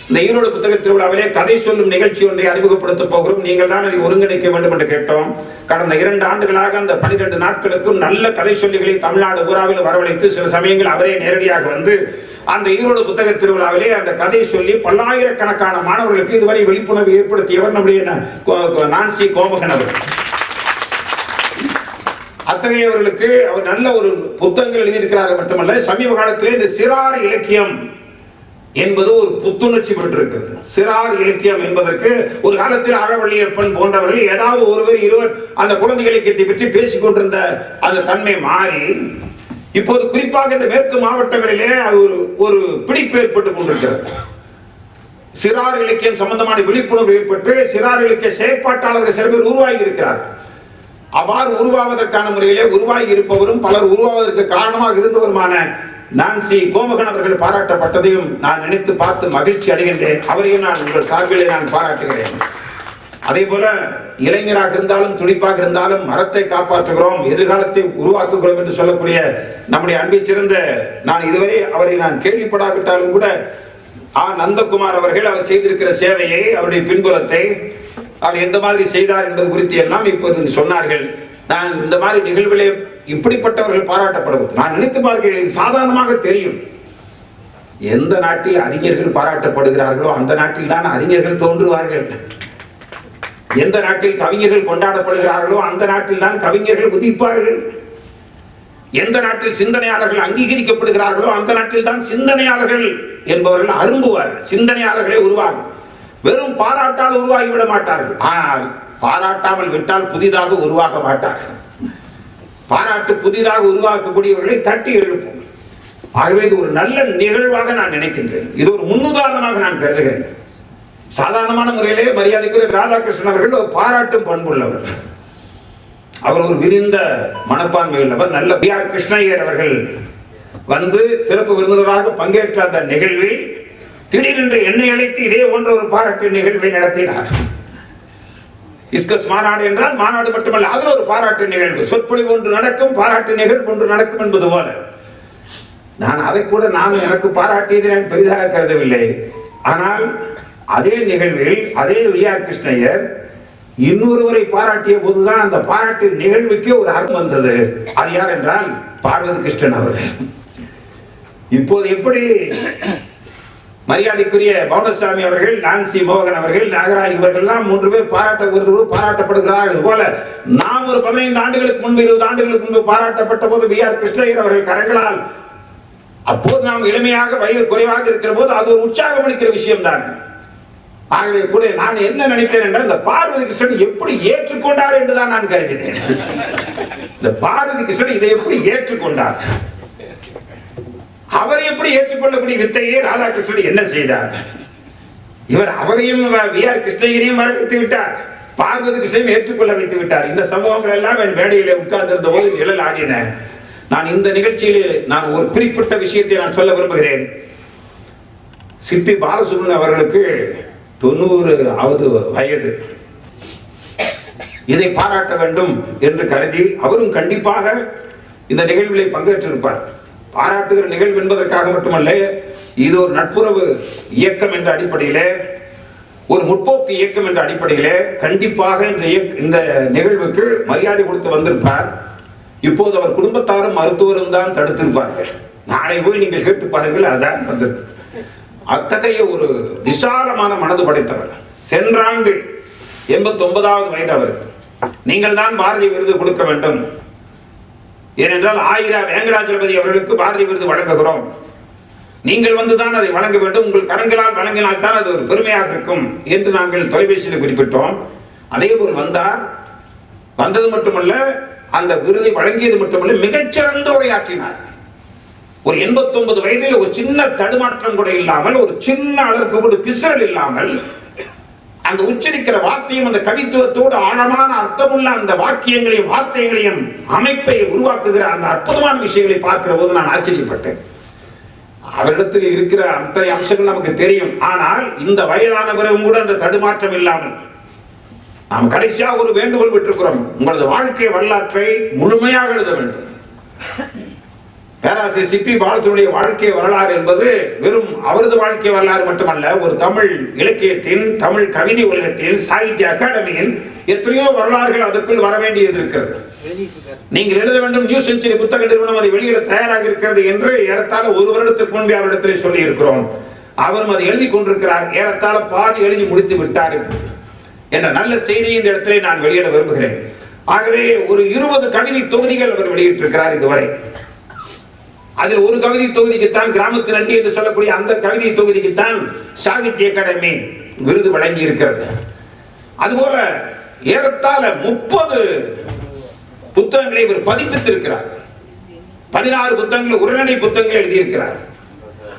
இந்த ஈரோடு புத்தக திருவிழாவிலே கதை சொல்லும் நிகழ்ச்சி ஒன்றை அறிமுகப்படுத்த போகிறோம், நீங்கள் தான் அதை ஒருங்கிணைக்க வேண்டும் என்று கேட்டோம். கடந்த 2 ஆண்டுகளாக அந்த 12 நாட்களுக்கும் நல்ல கதை சொல்லிகளை தமிழ்நாடு பூராவில் வரவழைத்து, சில சமயங்கள் அவரே நேரடியாக வந்து அந்த ஈரோடு புத்தக திருவிழாவிலே அந்த கதை சொல்லி பல்லாயிரக்கணக்கான மாணவர்களுக்கு இதுவரை விழிப்புணர்வு ஏற்படுத்தியவர் நம்முடைய நான்சி கோமகன் அவர். அத்தகையவர்களுக்கு அவர் நல்ல ஒரு புத்தகங்கள் எழுதியிருக்கிறார்கள் மட்டுமல்ல, சமீப காலத்திலே இந்த சிறார் இலக்கியம் என்பது ஒரு புத்துணர்ச்சி பெற்றிருக்கிறது. சிறார் இலக்கியம் என்பதற்கு ஒரு காலத்தில் அழவள்ளியப்பன் போன்றவர்கள் ஏதாவது ஒருவர் இருவர் அந்த குழந்தை இலக்கியத்தை பற்றி பேசிக் கொண்டிருந்த அந்த தன்மை மாறி இப்போது குறிப்பாக இந்த மேற்கு மாவட்டங்களிலே அது ஒரு பிடிப்பு ஏற்பட்டுக் கொண்டிருக்கிறது. சிறார் இலக்கியம் சம்பந்தமான விழிப்புணர்வு ஏற்பட்டு சிறார் இலக்கிய செயற்பாட்டாளர்கள் சில பேர் உருவாகி இருக்கிறார்கள். அவ்வாறு உருவாவதற்கான முறையிலே உருவாகி இருப்பவரும் பலர் உருவாவதற்கு காரணமாக இருந்தவருமான நான்சி கோமகன் அவர்கள் பாராட்டப்பட்டதையும் நான் நினைத்து பார்த்து மகிழ்ச்சி அடைகின்றேன். அவரையும் நான் உங்கள் சார்பிலே நான் பாராட்டுகிறேன். அதே போல இளைஞராக இருந்தாலும் துடிப்பாக இருந்தாலும் மரத்தை காப்பாற்றுகிறோம், எதிர்காலத்தை உருவாக்குகிறோம் என்று சொல்லக்கூடிய நம்முடைய அன்பை சிறந்த, நான் இதுவரை அவரை நான் கேள்விப்படாவிட்டாலும் கூட நந்தகுமார் அவர்கள் அவர் செய்திருக்கிற சேவையை, அவருடைய பின்புலத்தை, அவர் எந்த மாதிரி செய்தார் என்பது குறித்து எல்லாம் இப்போது சொன்னார்கள். நான் இந்த மாதிரி நிகழ்வுகளே இப்படிப்பட்டவர்கள் பாராட்டப்படுவது நான் நினைத்து பார்க்கிறேன். சாதாரணமாக தெரியும், எந்த நாட்டில் அறிஞர்கள் பாராட்டப்படுகிறார்களோ அந்த நாட்டில் தான் அறிஞர்கள் தோன்றுவார்கள். எந்த நாட்டில் கவிஞர்கள் கொண்டாடப்படுகிறார்களோ அந்த நாட்டில் தான் கவிஞர்கள் உதிப்பார்கள். எந்த நாட்டில் சிந்தனையாளர்கள் அங்கீகரிக்கப்படுகிறார்களோ அந்த நாட்டில் தான் சிந்தனையாளர்கள் என்பவர்கள் அரும்புவார்கள். சிந்தனையாளர்களே உருவாகும். வெறும் பாராட்டால் உருவாகிவிட மாட்டார்கள். ஆனால் பாராட்டாமல் விட்டால் புதிதாக உருவாக மாட்டார்கள். பாராட்டு புதிதாக உருவாக்கக்கூடியவர்களை தட்டி எழுப்பும். ஆகவே இது ஒரு நல்ல நிகழ்வாக நான் நினைக்கின்றேன். இது ஒரு முன்னுதாரணமாக நான் கருதுகிறேன். சாதாரணமான முறையிலே மரியாதைக்குரிய ராதாகிருஷ்ணன் அவர்கள் ஒரு பாராட்டும் பண்புள்ளவர். அவர் ஒரு விரிந்த மனப்பான்மை உள்ளவர். நல்ல பி.ஆர். கிருஷ்ணய்யர் அவர்கள் வந்து சிறப்பு விருந்தினராக பங்கேற்ற அந்த நிகழ்வில் திடீரென்று என்னை அழைத்து இதே போன்ற ஒரு பாராட்டு நிகழ்வை நடத்தினார். இஸ்கஸ் மாநாடு என்றால் மாநாடு மட்டுமல்ல, அதில் ஒரு பாராட்டு நிகழ்வு, சொற்பொழிவு ஒன்று நடக்கும், பாராட்டு நிகழ்வு ஒன்று நடக்கும் என்பது போல. நான் அதை கூட எனக்கு பாராட்டியதை நான் பெரிதாக கருதவில்லை. ஆனால் அதே நிகழ்வில் அதே வி.ஆர். கிருஷ்ணய்யர் இன்னொருவரை பாராட்டிய போதுதான் அந்த பாராட்டு நிகழ்வுக்கு ஒரு அர்த்தம் வந்தது. அது யார் என்றால் பார்வதி கிருஷ்ணன் அவர்கள். இப்போது எப்படி மரியாதைக்குரிய பவுனசாமி அவர்கள், நான்சி மோகன் அவர்கள், நாகராஜ் இவர்கள்லாம் 3 பேர் பாராட்டப்படுகிறார்கள் போல நாம் ஒரு 15 ஆண்டுகளுக்கு முன்பு 20 ஆண்டுகளுக்கு முன்பு பாராட்டப்பட்ட போது வி.ஆர். கிருஷ்ணய்யர் அவர்கள் கரங்களால், அப்போது நாம் இளமையாக வயது குறைவாக இருக்கிற போது அது ஒரு உற்சாகம் அளிக்கிற விஷயம் தான். ஆகவே கூட நான் என்ன நினைத்தேன் என்றால், இந்த பார்வதி கிருஷ்ணன் எப்படி ஏற்றுக்கொண்டார் என்றுதான் நான் கருதினேன். இந்த பார்வதி கிருஷ்ணன் இதை எப்படி ஏற்றுக்கொண்டார், அவரை எப்படி ஏற்றுக்கொள்ளக்கூடிய வித்தையை ராதாகிருஷ்ணன் என்ன செய்தார்? இவர் அவரையும் வி.ஆர். கிருஷ்ணய்யரையும் வரவைத்து விட்டார், பார்வதி கிருஷ்ணனையும் ஏற்றுக்கொள்ள வைத்து விட்டார். இந்த சம்பவங்கள் எல்லாம் என் மேடையிலே உட்கார்ந்திருந்த போது நிழல் ஆடின. நான் இந்த நிகழ்ச்சியில் நான் ஒரு குறிப்பிட்ட விஷயத்தை நான் சொல்ல விரும்புகிறேன். சிற்பி பாலசுப்ரமணியன் அவர்களுக்கு 90வது வயது. இதை பாராட்ட வேண்டும் என்று கருதி அவரும் கண்டிப்பாக இந்த நிகழ்விலே பங்கேற்றிருப்பார். பாராட்டுகிற நிகழ்வு என்பதற்காக மட்டுமல்ல, இது ஒரு நட்புறவு இயக்கம் என்ற அடிப்படையிலே, ஒரு முற்போக்கு இயக்கம் என்ற அடிப்படையிலே கண்டிப்பாக இந்த நிகழ்வுக்கு மரியாதை கொடுத்து வந்திருப்பார். இப்போது அவர் குடும்பத்தாரும் மருத்துவரும் தான் தடுத்திருப்பார்கள். நாளை போய் நீங்கள் கேட்டு பாருங்கள், அதான் வந்திருக்கு. அத்தகைய ஒரு விசாலமான மனது படைத்தவர். சென்ற ஆண்டு 89வது வயது அவருக்கு. நீங்கள் தான் பாரதி விருது கொடுக்க வேண்டும், ஏனென்றால் ஆயிரா வெங்கடாச்சலபதி அவர்களுக்கு பாரதி விருது வழங்குகிறோம், நீங்கள் வந்துதான் அதை வழங்க வேண்டும், உங்கள் கரங்களால் வழங்கினால் தான் அது ஒரு பெருமையாக இருக்கும் என்று நாங்கள் தொலைபேசியில் குறிப்பிட்டோம். அதே போல் வந்தார். வந்தது மட்டுமல்ல, அந்த விருதை வழங்கியது மட்டுமல்ல, மிகச்சிறந்த உரையாற்றினார். ஒரு 89 வயதில் ஒரு சின்ன தடுமாற்றம் கூட இல்லாமல், ஒரு சின்ன அளவுக்கு ஒரு பிசல் இல்லாமல், அந்த உச்சரிக்கிற வார்த்தையும் அந்த கவித்துவத்தோடு ஆழமான அர்த்தமுள்ள அந்த வாக்கியங்களையும் வார்த்தைகளையும் அமைப்பை உருவாக்குகிற அந்த அற்புதமான விஷயங்களை பார்க்கிற போது நான் ஆச்சரியப்பட்டேன். அவரிடத்தில் இருக்கிற அத்தனை அம்சங்கள் நமக்கு தெரியும். ஆனால் இந்த வயதானவரும் கூட அந்த தடுமாற்றம் இல்லாமல், நாம் கடைசியாக ஒரு வேண்டுகோள் விட்டிருக்கிறோம், உங்களது வாழ்க்கை வரலாற்றை முழுமையாக எழுத வேண்டும். பேராசிரியர் சிப்பி பாலசுப்ரமணிய வாழ்க்கை வரலாறு என்பது வெறும் அவரது வாழ்க்கை வரலாறு மட்டுமல்ல, ஒரு தமிழ் இலக்கியத்தின், தமிழ் கவிதை உலகத்தின், சாகித்ய அகாடமியின் எத்தனையோ வரலாறுகள் அதற்குள் வர வேண்டியது இருக்கிறது. நீங்கள் எழுத வேண்டும், நியூ செஞ்சுரி புத்தக நிறுவனம் அதை வெளியிட தயாராக இருக்கிறது என்று ஏறத்தாழ 1 வருடத்துக்கு முன்பே அவரிடத்தில் சொல்லி இருக்கிறோம். அவரும் அதை எழுதி கொண்டிருக்கிறார். ஏறத்தாழ பாதி எழுதி முடித்து விட்டார் என்ற நல்ல செய்தியை இந்த இடத்திலே நான் வெளியிட விரும்புகிறேன். ஆகவே ஒரு 20 கவிதை தொகுதிகள் அவர் வெளியிட்டிருக்கிறார் இதுவரை. அதில் ஒரு கவிதை தொகுதிக்குத்தான், கிராமத்து நதி என்று சொல்லக்கூடிய அந்த கவிதை தொகுதிக்குத்தான் சாகித்ய அகாடமி விருது வழங்கி இருக்கிறது. அதுபோல ஏறத்தாழ 30 புத்தகங்களை இவர் பதிப்பித்திருக்கிறார். 16 புத்தகங்கள் உரைநடை புத்தகங்கள் எழுதியிருக்கிறார்.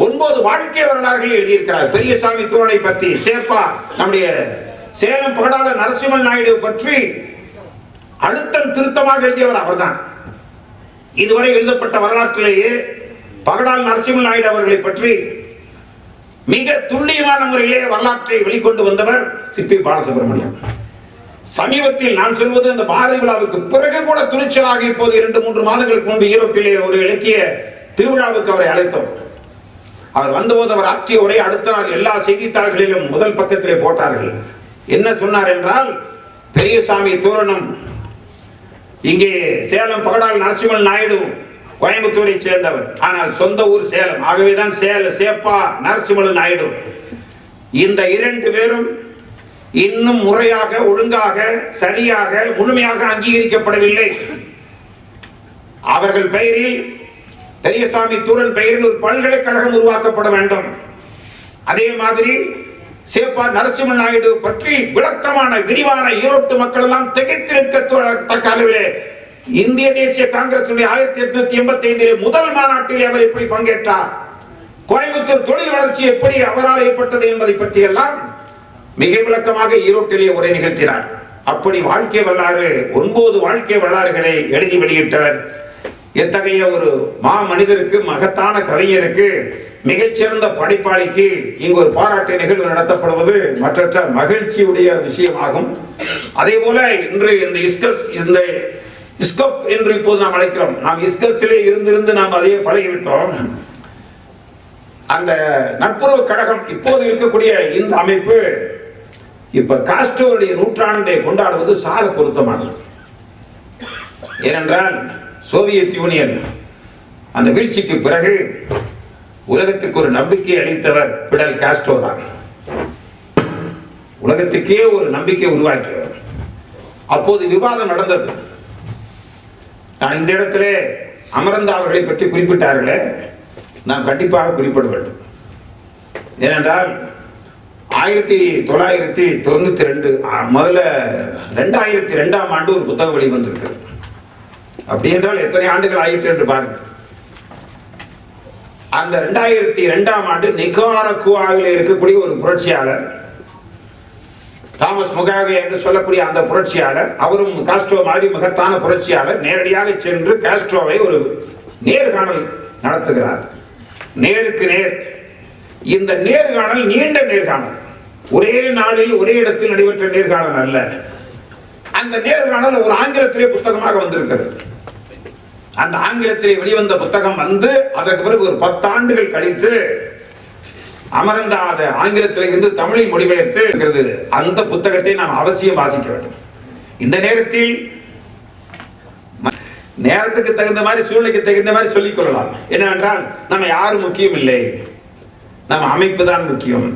9 வாழ்க்கை வரலாறுகள் எழுதியிருக்கிறார். பெரியசாமி தூரனை பற்றி, சேப்பா நம்முடைய சேலம் பகடாளர் நரசிம்மன் நாயுடு பற்றி அழுத்தம் திருத்தமாக எழுதியவர் அவர்தான். இதுவரை எழுதப்பட்ட வரலாற்றிலேயே பகடால் நரசிம்மன் நாயுடு அவர்களை பற்றி மிக துல்லியமான முறையிலே வரலாற்றை வெளிக்கொண்டு வந்தவர் சிப்பி பாலசுப்ரமணியம். சமீபத்தில் நான் சொல்வது இந்த பாரதி விழாவுக்கு பிறகு கூட துணிச்சலாக இப்போது 2-3 மாதங்களுக்கு முன்பு ஈரோப்பிலே ஒரு இலக்கிய திருவிழாவுக்கு அவரை அழைத்தோம். அவர் வந்தபோது அவர் ஆற்றிய உரை அடுத்த நாள் எல்லா செய்தித்தாள்களிலும் முதல் பக்கத்திலே போட்டார்கள். என்ன சொன்னார் என்றால், பெரியசாமி தூரனும் இங்கே சேலம் பகடால் நரசிம்மன் நாயுடு கோயம்புத்தூரை சேர்ந்தவர், ஆனால் சொந்த ஊர் சேலம். ஆகவேதான் சேப்பா நரசிம்மன் நாயுடு இந்த 2 பேரும் இன்னும் முறையாக, ஒழுங்காக, சரியாக, முழுமையாக அங்கீகரிக்கப்படவில்லை. அவர்கள் பெயரில், பெரியசாமி தூரன் பெயரில் ஒரு பல்கலைக்கழகம் உருவாக்கப்பட வேண்டும். அதே மாதிரி சேப்பா நரசிம்மன் நாயுடு பற்றி விளக்கமான விரிவான ஈரோட்டு மக்கள் எல்லாம் திகைத்து நிற்கத்தக்க அளவிலே இந்திய தேசிய காங்கிரஸ் 1885 முதல் மாநாட்டில் அவர் எப்படி பங்கேற்றார், கோயம்புத்தூர் தொழில் வளர்ச்சி எப்படி அவரால் ஏற்பட்டது என்பதை பற்றி எல்லாம் மிக விளக்கமாக ஈரோட்டிலே உரை நிகழ்த்தினார். அப்படி வாழ்க்கை வரலாறு 9 வாழ்க்கை வரலாறுகளை எழுதி வெளியிட்டவர். எத்தகைய ஒரு மா மனிதருக்கு, மகத்தான கவிஞருக்கு, மிகச்சிறந்த படைப்பாளிக்கு இங்கு ஒரு பாராட்டு நிகழ்வு நடத்தப்படுவது மற்றற்ற மகிழ்ச்சியுடைய விஷயமாகும். அதே போல இன்று இந்த இஸ்கப் என்று இப்போது நாம் அழைக்கிறோம். நாம் இஸ்கஸிலே இருந்து நாம் அதையே பழகிவிட்டோம். அந்த நட்புறவு கழகம் இப்போது இருக்கக்கூடிய இந்த அமைப்பு இப்ப காஸ்ட்ரோவுடைய நூற்றாண்டை கொண்டாடுவது சால பொருத்தமானது. ஏனென்றால் சோவியத் யூனியன் அந்த வீழ்ச்சிக்கு பிறகு உலகத்துக்கு ஒரு நம்பிக்கை அளித்தவர் பிடல் காஸ்ட்ரோ தான். உலகத்துக்கே ஒரு நம்பிக்கை உருவாக்கியவர். அப்போது விவாதம் நடந்தது. நான் இந்த இடத்திலே அமரந்தா அவர்களை பற்றி குறிப்பிட்டார்களே, நான் கண்டிப்பாக குறிப்பிட வேண்டும். ஏனென்றால் 1992 முதல்ல 2002ஆம் ஆண்டு ஒரு புத்தகம் வெளிவந்திருக்கிறது. அப்படி என்றால் எத்தனை ஆண்டுகள் ஆயிற்று என்று பாருங்கள். அந்த 2002ஆம் ஆண்டு நிகாரகுவாவில் இருக்கக்கூடிய ஒரு புரட்சியாளர், தாமஸ் முகாவே என்று சொல்லக்கூடிய அந்த புரட்சியாளர், அவரும் காஸ்ட்ரோ மாதிரி மகத்தான புரட்சியாளர், நேரடியாக சென்று காஸ்ட்ரோவை ஒரு நேர்காணல் நடத்துகிறார். நேருக்கு நேர். இந்த நேர்காணல் நீண்ட நேர்காணல், ஒரே நாளில் ஒரே இடத்தில் நடைபெற்ற நேர்காணல் அல்ல. அந்த நேர்காணல் ஒரு ஆங்கிலத்திலே புத்தகமாக வந்திருக்கிறது. அந்த ஆங்கிலத்திலே வெளிவந்த புத்தகம் வந்து அதற்கு பிறகு ஒரு 10 ஆண்டுகள் கழித்து அமரந்தா அதை ஆங்கிலத்திலிருந்து தமிழில் மொழிபெயர்த்து இருக்கிறது. அந்த புத்தகத்தை நாம் அவசியம் வாசிக்க வேண்டும். இந்த நேரத்தில் நேரத்துக்கு தகுந்த மாதிரி, சூழ்நிலைக்கு தகுந்த மாதிரி சொல்லிக் கொள்ளலாம். என்னவென்றால், நம்ம யாரும் முக்கியம் இல்லை, நம்ம அமைப்பு தான் முக்கியம்,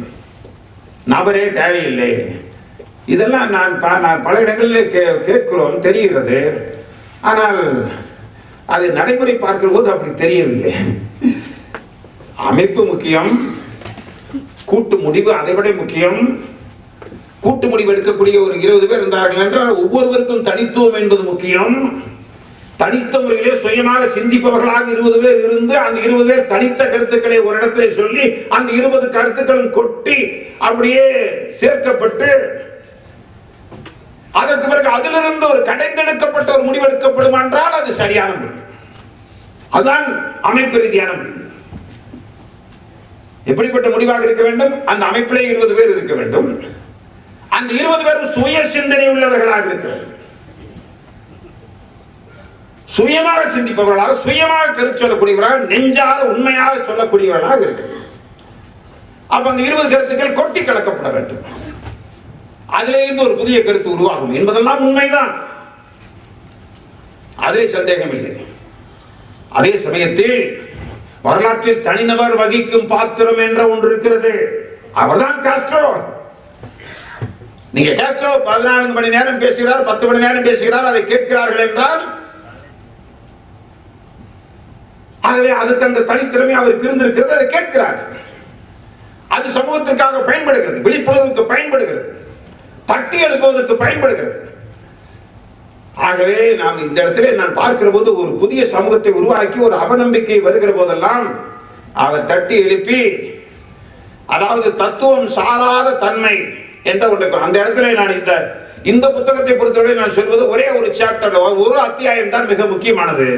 நபரே தேவையில்லை. இதெல்லாம் நான் பல இடங்களில் கேட்கிறோம், தெரிகிறது. ஆனால் அது நடைமுறை பார்க்கிற போது அப்படி தெரியவில்லை. அமைப்பு முக்கியம், கூட்டு முடிவு அதை விட முக்கியம். கூட்டு முடிவு எடுக்கக்கூடிய ஒரு 20 பேர் இருந்தார்கள் என்றால் ஒவ்வொருவருக்கும் தனித்துவம் என்பது முக்கியம். தனித்த முறையிலே சுயமாக சிந்திப்பவர்களாக 20 பேர் இருந்து அந்த 20 பேர் தனித்த கருத்துக்களை ஒரு இடத்துல சொல்லி அந்த 20 கருத்துக்களும் கொட்டி அப்படியே சேர்க்கப்பட்டு அதற்கு பிறகு அதிலிருந்து ஒரு கடைந்தெடுக்கப்பட்ட ஒரு முடிவு எடுக்கப்படும் என்றால் அது சரியான முடிவு. அதுதான் அமைப்பு ரீதியான முடிவு. எப்படிப்பட்ட முடிவாக இருக்க வேண்டும்? அந்த அமைப்பிலே 20 பேர் இருக்க வேண்டும். அந்த 20 பேரும் சுய சிந்தனை உள்ளவர்களாக இருக்க வேண்டும். சுயமாக சிந்திப்பவர்களாக, சுயமாக கருத்து சொல்லக்கூடியவர்களாக, நெஞ்சாக உண்மையாக சொல்லக்கூடியவர்களாக இருக்கு. அப்ப அந்த 20 கருத்துக்கள் கொட்டி கலக்கப்பட வேண்டும். அதிலிருந்து ஒரு புதிய கருத்து உருவாகும் என்பதெல்லாம் உண்மைதான், அதே சந்தேகம் இல்லை. அதே சமயத்தில் வரலாற்றில் தனிநபர் வகிக்கும் பாத்திரம் என்ற ஒன்று இருக்கிறது. அவர்தான் காஸ்ட்ரோ. நீங்க காஸ்ட்ரோ 14 மணி நேரம் பேசுகிறார், 10 மணி நேரம் பேசுகிறார், அதை கேட்கிறார்கள் என்றால் ஆகவே அதுக்கு அந்த தனித்திறமை அவருக்கு இருந்திருக்கிறது. அதை கேட்கிறார். அது சமூகத்திற்காக பயன்படுகிறது, விழிப்புணர்வுக்கு பயன்படுகிறது, தட்டி எழுப்புவதற்கு பயன்படுகிறது. ஆகவே நாம் இந்த இடத்துல நான் பார்க்கிற போது ஒரு புதிய சமூகத்தை உருவாக்கி ஒரு அவநம்பிக்கை வருகிற போதெல்லாம் அவர் தட்டி எழுப்பி, அதாவது தத்துவம் சாராத தன்மை என்ற ஒன்று, அந்த இடத்துல நான் இந்த புத்தகத்தை பொறுத்தவரை நான் சொல்வது ஒரே ஒரு சாப்டர், ஒரு அத்தியாயம் தான் மிக முக்கியமானது.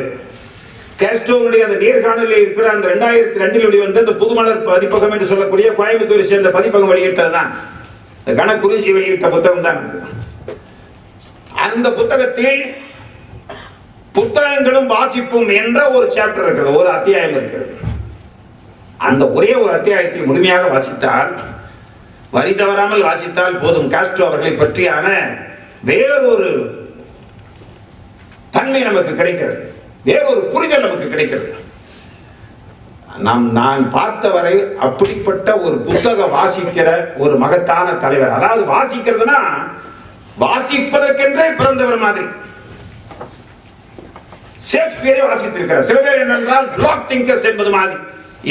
காஸ்ட்ரோவுடைய அந்த நேர்காணலில் இருக்கிற அந்த 2002 வெளிவந்த அந்த புதுமலர் பதிப்பகம் என்று சொல்லக்கூடிய கோயம்புத்தூரை சேர்ந்த பதிப்பகம் வெளியிட்டதுதான், கணக்குறிஞ்சி வெளியிட்ட புத்தகம் தான். அந்த புத்தகத்தில் புத்தகங்களும் வாசிப்பும் என்ற ஒரு சாப்டர் இருக்கிறது, ஒரு அத்தியாயம் இருக்கிறது. அந்த ஒரே ஒரு அத்தியாயத்தை முழுமையாக வாசித்தால், வரி தவறாமல் வாசித்தால் போதும், காஸ்ட்ரோ அவர்களை பற்றியான வேறொரு தன்மை நமக்கு கிடைக்கிறது, வேறொரு புரிதல் நமக்கு கிடைக்கிறது. நான் பார்த்தவரை அப்படிப்பட்ட ஒரு புத்தகம் வாசிக்கிற ஒரு மகத்தான தலைவர். அதாவது வாசிக்கிறதுனா வாசிப்பதற்கென்றே பிறந்தவர் மாதிரி. ஷேக்ஸ்பியரை வாசித்திருக்கிறார். சில பேர் என்னென்றால் பிளாக் திங்கர்ஸ் என்பது மாதிரி,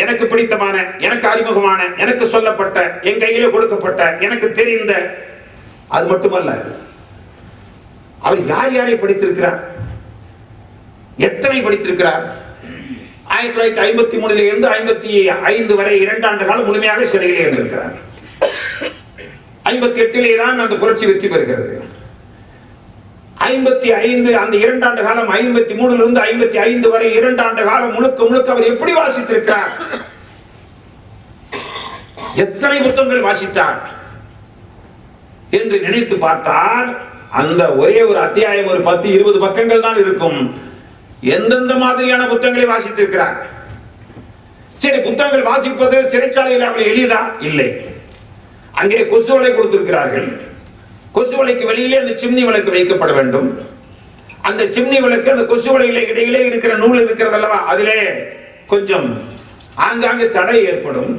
எனக்கு பிடித்தமான, எனக்கு அறிமுகமான, எனக்கு சொல்லப்பட்ட, என் கையிலே கொடுக்கப்பட்ட, எனக்கு தெரிந்த, அது மட்டுமல்ல, அவர் யார் யாரை படித்திருக்கிறார், எத்தனை படித்திருக்கிறார். 1953 இருந்து 55 வரை 2 ஆண்டு காலம் முழுமையாக சிறையிலே இருந்திருக்கிறார். 58 தான் அந்த புரட்சி வெற்றி பெறுகிறது. 55 அந்த 2 ஆண்டு காலம், 53 இருந்து 55 வரை 2 ஆண்டு காலம் முழுக்க அவர் எப்படி வாசித்திருக்கிறார், எத்தனை புத்தகங்கள் வாசித்தார் என்று நினைத்து பார்த்தால், அந்த ஒரே ஒரு அத்தியாயம் ஒரு 10-20 பக்கங்கள் தான் இருக்கும். எந்தெந்த மாதிரியான புத்தகங்களை வாசித்திருக்கிறார். சரி, புத்தகங்கள் வாசிப்பது சிறைச்சாலையில் அவளை எளிதா? இல்லை. அங்கே கொசுவலை கொடுத்திருக்கிறார்கள். கொசுவலைக்கு வெளியிலே அந்த சிம்னி விளக்கு வைக்கப்பட வேண்டும். அந்த சிம்னி விளக்கு அந்த கொசுவலையிலே இடையிலே இருக்கிற நூல் இருக்கிறது அல்லவா, அதிலே கொஞ்சம் ஆங்காங்கு தடை ஏற்படும்.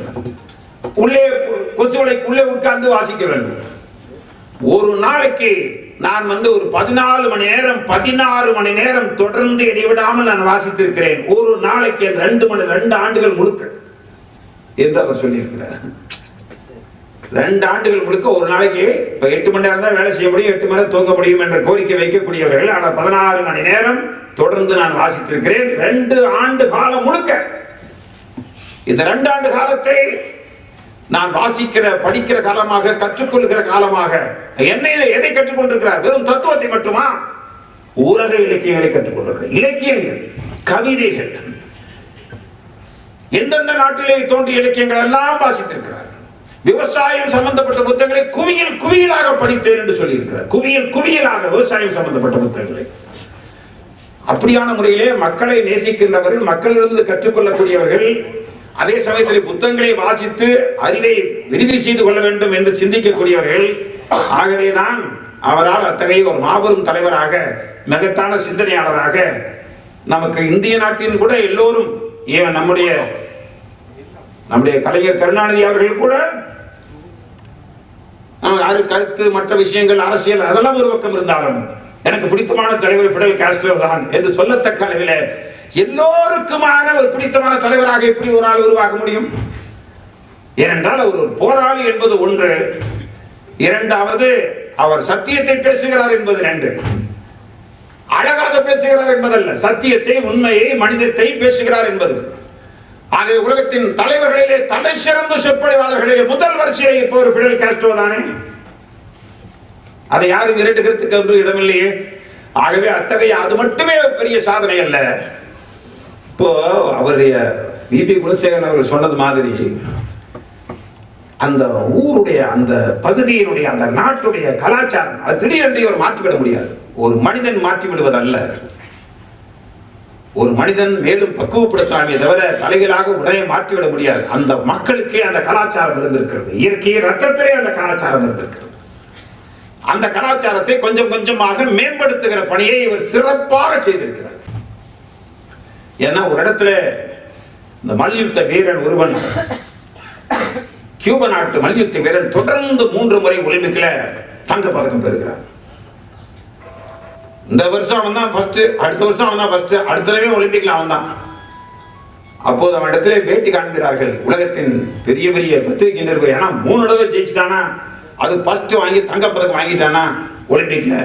உள்ளே கொசுவலைக்கு உள்ளே உட்கார்ந்து வாசிக்க வேண்டும். ஒரு நாளைக்கு நான் ஒரு 14 மணி நேரம் 16 மணி நேரம் தொடர்ந்து இடைவிடாமல் நான் வாசித்திருக்கிறேன். ஒரு நாளைக்கு 2 ஆண்டுகள் முழுக்க என்று அவர் சொல்லியிருக்கிறார். 2 ஆண்டுகள் முழுக்க ஒரு நாளைக்கு 8 மணி நேரம் தான் வேலை செய்ய முடியும், 8 மணி நேரம் தூங்க முடியும் என்ற கோரிக்கை வைக்கக்கூடியவர்கள். ஆனால் 16 மணி நேரம் தொடர்ந்து நான் வாசித்திருக்கிறேன் 2 ஆண்டு காலம் முழுக்க. இந்த 2 ஆண்டு காலத்தை நான் வாசிக்கிற, படிக்கிற காலமாக, கற்றுக்கொள்கிற காலமாக. எதை கற்றுக்கொண்டிருக்கிறார்? வெறும் தத்துவத்தை மட்டுமா? உலக இலக்கியங்களை கற்றுக்கொண்டிருக்கிறார். இலக்கியங்கள், கவிதைகள், எந்தெந்த நாட்டிலே தோன்றிய இலக்கியங்கள் எல்லாம் வாசித்திருக்கிறார். விவசாயம் சம்பந்தப்பட்ட புத்தகங்களை குவியலாக படித்தேன் என்று சொல்லியிருக்கிறார். குவியலாக விவசாயம் சம்பந்தப்பட்ட புத்தகங்களை. அப்படியான முறையிலே மக்களை நேசிக்கின்றவர்கள், மக்களிலிருந்து கற்றுக்கொள்ளக்கூடியவர்கள், அதே சமயத்தில் புத்தகங்களை வாசித்து அறிவை விரிவு செய்து கொள்ள வேண்டும் என்று சிந்திக்கக்கூடியவர்கள். ஆகவேதான் அவரால் அத்தகைய ஒரு மாபெரும் தலைவராக, மகத்தான சிந்தனையாளராக நமக்கு இந்திய நாட்டின் கூட எல்லோரும், ஏன் நம்முடைய கலைஞர் கருணாநிதி அவர்கள் கூட கருத்து, மற்ற விஷயங்கள், அரசியல், அதெல்லாம் ஒரு பக்கம் இருந்தாலும் எனக்கு பிடித்தமான தலைவர் பிடல் காஸ்ட்ரோ தான் என்று சொல்லத்தக்க அளவில் எல்லோருக்குமான ஒரு பிடித்தமான தலைவராக எப்படி ஒரு ஆள் உருவாக முடியும்? ஏனென்றால் அவர் ஒரு போராளி என்பது ஒன்று, இரண்டாவது அவர் சத்தியத்தை பேசுகிறார் என்பது 2. அழகாக பேசுகிறார் என்பதல்ல, சத்தியத்தை, உண்மையை, மனிதத்தை பேசுகிறார் என்பது. ஆகவே உலகத்தின் தலைவர்களிலே தலை சிறந்த சொற்பொழிவாளர்களிலே முதல் வரிசையை இருப்பவர் பிடல் காஸ்ட்ரோ தானே. அதை யாரும் 2 கருத்துக்கு இடமில்லையே. ஆகவே அத்தகைய அது மட்டுமே பெரிய சாதனை அல்ல. இப்போ அவருடைய விபி குலசேகரன் அவர்கள் சொன்னது மாதிரி, அந்த ஊருடைய, அந்த பகுதியினுடைய, அந்த நாட்டுடைய கலாச்சாரம் அது திடீரென்று ஒரு மாற்றிவிட முடியாது. ஒரு மனிதன் மாற்றி விடுவதல்ல. ஒரு மனிதன் மேலும் பக்குவப்படுத்தாமே தவிர தலைகளாக உடனே மாற்றிவிட முடியாது. அந்த மக்களுக்கே அந்த கலாச்சாரம் இருந்திருக்கிறது. இயற்கை ரத்தத்திலே அந்த கலாச்சாரம் இருந்திருக்கிறது. அந்த கலாச்சாரத்தை கொஞ்சம் கொஞ்சமாக மேம்படுத்துகிற பணியை இவர் சிறப்பாக செய்திருக்கிறார். ஏன்னா ஒரு இடத்துல இந்த மல்யுத்த வீரன் ஒருவன், கியூபா நாட்டு மல்யுத்த வீரன் தொடர்ந்து 3 முறை ஒலிம்பிக்ல தங்க பதக்கம் பெறுகிறான். இந்த வருஷம் அவன் தான் ஃபர்ஸ்ட், அடுத்த வருஷம் அவன் தான் ஃபர்ஸ்ட், அடுத்த தடவை ஒலிம்பிக்ல அவன் தான். அப்போது அவன் இடத்துல பேட்டி காண்கிறார்கள் உலகத்தின் பெரிய பெரிய பத்திரிகை நிருபர். ஏன்னா 3 தடவை ஜெயிச்சிட்டானா, அது ஃபர்ஸ்ட் வாங்கி தங்க பதக்கம் வாங்கிட்டானா ஒலிம்பிக்ல.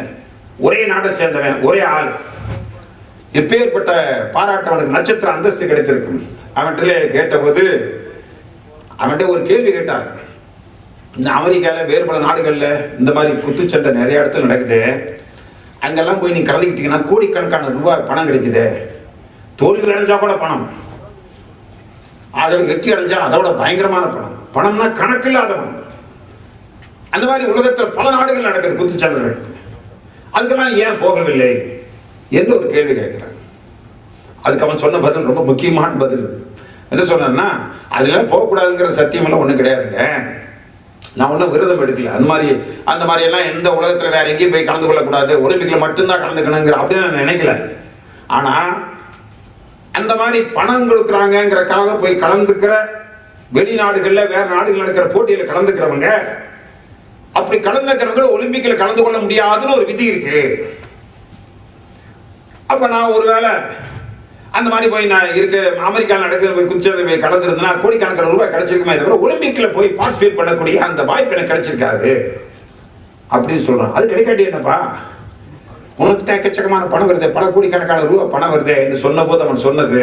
ஒரே நாட்டை சேர்ந்தவன், ஒரே ஆள். எப்பேற்பட்ட பாராட்டு அவனுக்கு நட்சத்திர அந்தஸ்து கிடைத்திருக்கும். அவன்கிட்ட கேட்டபோது அவன்கிட்ட ஒரு கேள்வி கேட்டார். இந்த அமெரிக்காவில் வேறு பல நாடுகளில் இந்த மாதிரி குத்துச்சண்டை நிறைய இடத்துல நடக்குது. அங்கெல்லாம் போய் நீ கலந்துக்கிட்டீங்கன்னா கோடிக்கணக்கான ரூபாய் பணம் கிடைக்குது. தோல்வி அடைஞ்சா கூட பணம், ஆகவே வெற்றி அடைஞ்சா அதோட பயங்கரமான பணம். பணம்னா கணக்கு இல்லாத பணம். அந்த மாதிரி உலகத்தில் பல நாடுகள் நடக்குது, குத்துச்சண்டை நடக்குது. அதுக்கெல்லாம் ஏன் போகவில்லை என்று ஒரு கேள்வி கேட்கிறான். அதுக்கு அவன் சொன்ன பதில் ரொம்ப முக்கியமான பதில். என்ன சொன்னா, அதெல்லாம் போகக்கூடாதுங்கிற சத்தியமெல்லாம் ஒன்றும் கிடையாதுங்க. நான் ஒன்றும் விரதம் எடுக்கல. அந்த மாதிரி எல்லாம் எந்த உலகத்தில் வேற எங்கேயும் போய் கலந்து கொள்ளக்கூடாது, ஒலிம்பிக்ல மட்டும்தான் கலந்துக்கணுங்கிற அப்படின்னு நான் நினைக்கல. ஆனா அந்த மாதிரி பணம் கொடுக்குறாங்கிறக்காக போய் கலந்துக்கிற வெளிநாடுகள்ல வேற நாடுகள் நடக்கிற போட்டியில கலந்துக்கிறவங்க, அப்படி கலந்துக்கிறவங்க ஒலிம்பிக்ல கலந்து கொள்ள முடியாதுன்னு ஒரு விதி இருக்கு. அப்ப நான் ஒருவேளை அந்த மாதிரி போய் நான் இருக்க அமெரிக்காவில் நடக்கிற போய் குச்சதை போய் கலந்துருந்தா கோடிக்கணக்கான ரூபாய் கிடைச்சிருக்குமே தவிர ஒலிம்பிக்ல போய் பார்ட்டிசிபேட் பண்ணக்கூடிய அந்த வாய்ப்பு எனக்கு கிடைச்சிருக்காது அப்படின்னு சொல்றான். அது கிடைக்காட்டி என்னப்பா, உனக்கு எக்கச்சக்கமான பணம் வருது, பல கோடிக்கணக்கான ரூபாய் பணம் வருது என்று சொன்ன போது அவன் சொன்னது,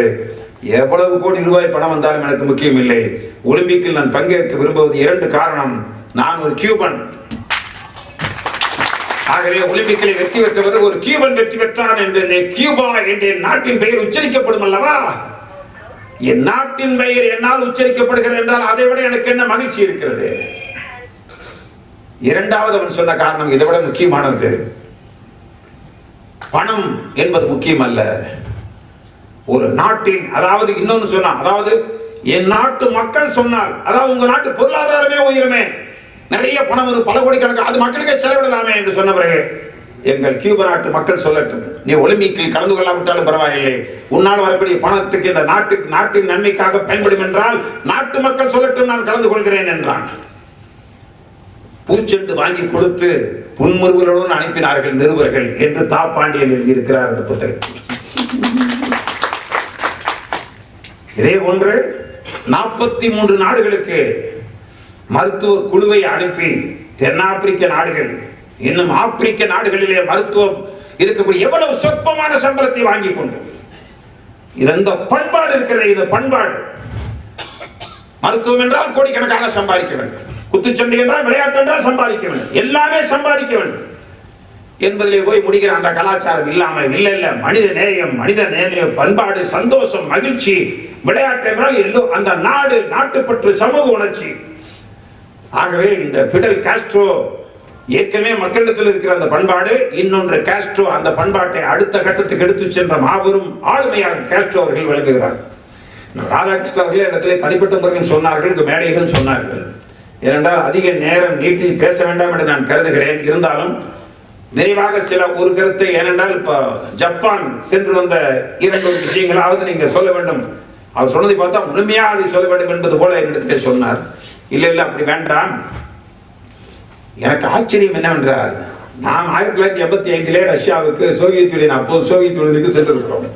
எவ்வளவு கோடி ரூபாய் பணம் வந்தாலும் எனக்கு முக்கியம் இல்லை. ஒலிம்பிக்கில் நான் பங்கேற்க விரும்புவது 2 காரணம். நான் ஒரு கியூபன். ஆகவே ஒலிம்பிக்கில் வெற்றி பெற்றவர் ஒரு கியூபன் வெற்றி பெற்றான் என்று கியூபா என்ற நாட்டின் பெயர் உச்சரிக்கப்படும் அல்லவா. என் நாட்டின் பெயர் என்னால் உச்சரிக்கப்படுகிறது என்றால் அதை விட எனக்கு என்ன மகிழ்ச்சி இருக்கிறது. இரண்டாவது அவன் சொன்ன காரணம் இதை விட முக்கியமானது. பணம் என்பது முக்கியம் அல்ல. ஒரு நாட்டின், அதாவது இன்னொன்னு சொன்னா, அதாவது என் நாட்டு மக்கள் சொன்னால், அதாவது உங்க நாட்டு பொருளாதாரமே உயருமே, நிறைய பணம் ஒரு பல கோடி கணக்கு, அது மக்களுக்கே செலவிடலாமே என்று சொன்ன பிறகு எங்கள் கியூபா நாட்டு மக்கள் சொல்லட்டும், நீ ஒலிம்பிக்கில் கலந்து கொள்ளாவிட்டாலும் பரவாயில்லை, உன்னால் வரக்கூடிய பணத்துக்கு இந்த நாட்டின் நன்மைக்காக பயன்படும் என்றால் நாட்டு மக்கள் சொல்லட்டும், நான் கலந்து கொள்கிறேன் என்றான். பூச்செண்டு வாங்கி கொடுத்து புன்முறுவலுடன் அனுப்பினார்கள் நிருபர்கள் என்று தாப்பாண்டியன் எழுதியிருக்கிறார் இந்த புத்தகத்தில். இதே போன்று 43 நாடுகளுக்கு மருத்துவ குழுவை அனுப்பி தென்னாப்பிரிக்க நாடுகள், இன்னும் ஆப்பிரிக்க நாடுகளிலே மருத்துவம் இருக்கக்கூடிய எவ்வளவு சொற்பமான சம்பளத்தை வாங்கி கொண்டு, இந்த பண்பாடு இருக்கிறது. இந்த பண்பாடு, மருத்துவம் என்றால் கோடிக்கணக்காக சம்பாதிக்க வேண்டும், குத்துச்சண்டை என்றால் விளையாட்டு என்றால் சம்பாதிக்க வேண்டும், எல்லாமே சம்பாதிக்க வேண்டும் என்பதிலே போய் முடிகிற அந்த கலாச்சாரம் இல்லாமல், இல்ல மனித நேயம், பண்பாடு, சந்தோஷம், மகிழ்ச்சி, விளையாட்டு என்றால் எல்லோரும் அந்த நாட்டுப்பற்று, சமூக உணர்ச்சி. ஆகவே இந்த பிடல் காஸ்ட்ரோ ஏற்கனவே மக்களிடத்தில் இருக்கிற அந்த பண்பாடு, இன்னொன்று காஸ்ட்ரோ அந்த பண்பாட்டை அடுத்த கட்டத்துக்கு எடுத்து சென்ற மாபெரும் ஆளுமையாக காஸ்ட்ரோ அவர்கள் விளங்குகிறார். ராதாகிருஷ்ணன் அவர்கள் இடத்திலே தனிப்பட்ட முறையில் சொன்னார்கள், மேடைகள் சொன்னார்கள். ஏனென்றால் அதிக நேரம் நீட்டி பேச வேண்டாம் என்று நான் கருதுகிறேன். இருந்தாலும் நிறைவாக ஒரு கருத்தை, ஏனென்றால் இப்போ ஜப்பான் சென்று வந்த 2 விஷயங்களாவது நீங்க சொல்ல வேண்டும். அவர் சொன்னதை பார்த்தா உண்மையா அதை சொல்ல வேண்டும் என்பது போல என்னிடத்திலே சொன்னார். இல்ல அப்படி வேண்டாம். எனக்கு ஆச்சரியம் என்னவென்றால், நாம் 1985 ரஷ்யாவுக்கு சோவியத் யூனியன், அப்போது சோவியத் யூனியனுக்கு சென்றிருக்கிறோம்.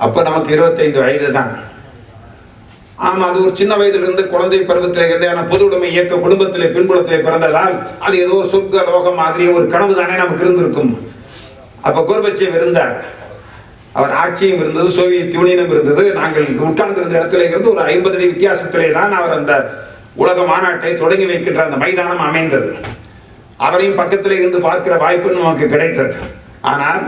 அப்போ நமக்கு 25 வயது தான். ஆமா, அது ஒரு சின்ன வயதிலிருந்து குழந்தை பருவத்தில் இருந்தே பொது உடைமை இயக்க குடும்பத்திலே பின்புலத்திலே பிறந்ததால் அது ஏதோ சொர்க்க லோகம் மாதிரி ஒரு கனவு தானே நமக்கு இருந்திருக்கும். அப்ப கோர்பச்சேவ் இருந்தார், அவர் ஆட்சியும் இருந்தது, சோவியத் யூனியனும் இருந்தது. நாங்கள் உட்கார்ந்து இருந்த இடத்துல இருந்து ஒரு 50 அடி வித்தியாசத்திலே தான் அவர் அந்த உலக மாநாட்டை தொடங்கி வைக்கின்ற அந்த மைதானம் அமைந்தது. அவரையும் பக்கத்திலே இருந்து பார்க்கிற வாய்ப்பு நமக்கு கிடைத்தது. ஆனால்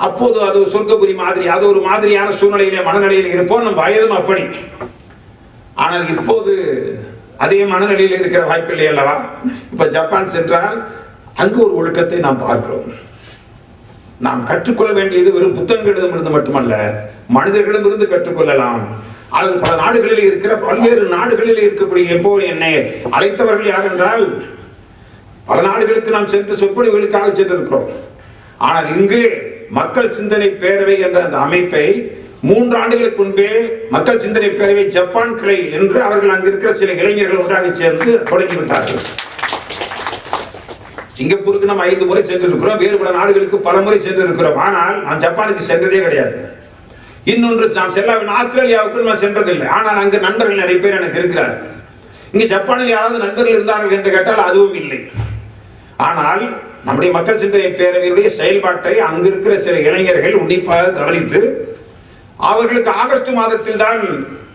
அப்போது அது சொர்க்கபுரி மாதிரி, அது ஒரு மாதிரியான சூழ்நிலையிலே மனநிலையில் இருப்போம், நம் வயதும் அப்படி. ஆனால் இப்போது அதே மனநிலையில் இருக்கிற வாய்ப்பு இல்லை அல்லவா. இப்ப ஜப்பான் சென்றால் அங்கு ஒரு ஒழுக்கத்தை நாம் பார்க்கிறோம். நாம் கற்றுக்கொள்ள வேண்டியது வெறும் புத்தகங்களிடமிருந்து மட்டுமல்ல, மனிதர்களிடமிருந்து கற்றுக்கொள்ளலாம். அல்லது பல நாடுகளில் இருக்கிற பல்வேறு நாடுகளில் இருக்கக்கூடிய, எப்போ என்னை அழைத்தவர்கள் யார் என்றால், பல நாடுகளுக்கு நாம் சென்று சொற்பொழிவுகளுக்காக சென்றிருக்கிறோம். ஆனால் இங்கு மக்கள் சிந்தனை பேரவை என்ற அந்த அமைப்பை 3 ஆண்டுகளுக்கு முன்பே மக்கள் சிந்தனை பேரவை ஜப்பான் கிளை என்று அவர்கள் அங்கு இருக்கிற சில இளைஞர்கள் ஒன்றாக சேர்ந்து தொடங்கிவிட்டார்கள். சிங்கப்பூருக்கு நாம் 5 முறை சென்றிருக்கிறோம், வேறு பல நாடுகளுக்கு பல முறை சென்றிருக்கிறோம். ஆனால் நான் ஜப்பானுக்கு சென்றதே கிடையாது. இன்னொன்று, நாம் செல்லாவின் ஆஸ்திரேலியாவுக்கு நான் சென்றதில்லை. ஆனால் அங்கு நண்பர்கள் நிறைய பேர் எனக்கு இருக்கிறார்கள். இங்கு ஜப்பானில் யாராவது நண்பர்கள் இருந்தார்கள் என்று கேட்டால் அதுவும் இல்லை. ஆனால் நம்முடைய மக்கள் சிந்தனை பேரவையுடைய செயல்பாட்டை அங்கு இருக்கிற சில இளைஞர்கள் உன்னிப்பாக கவனித்து அவர்களுக்கு ஆகஸ்ட் மாதத்தில் தான்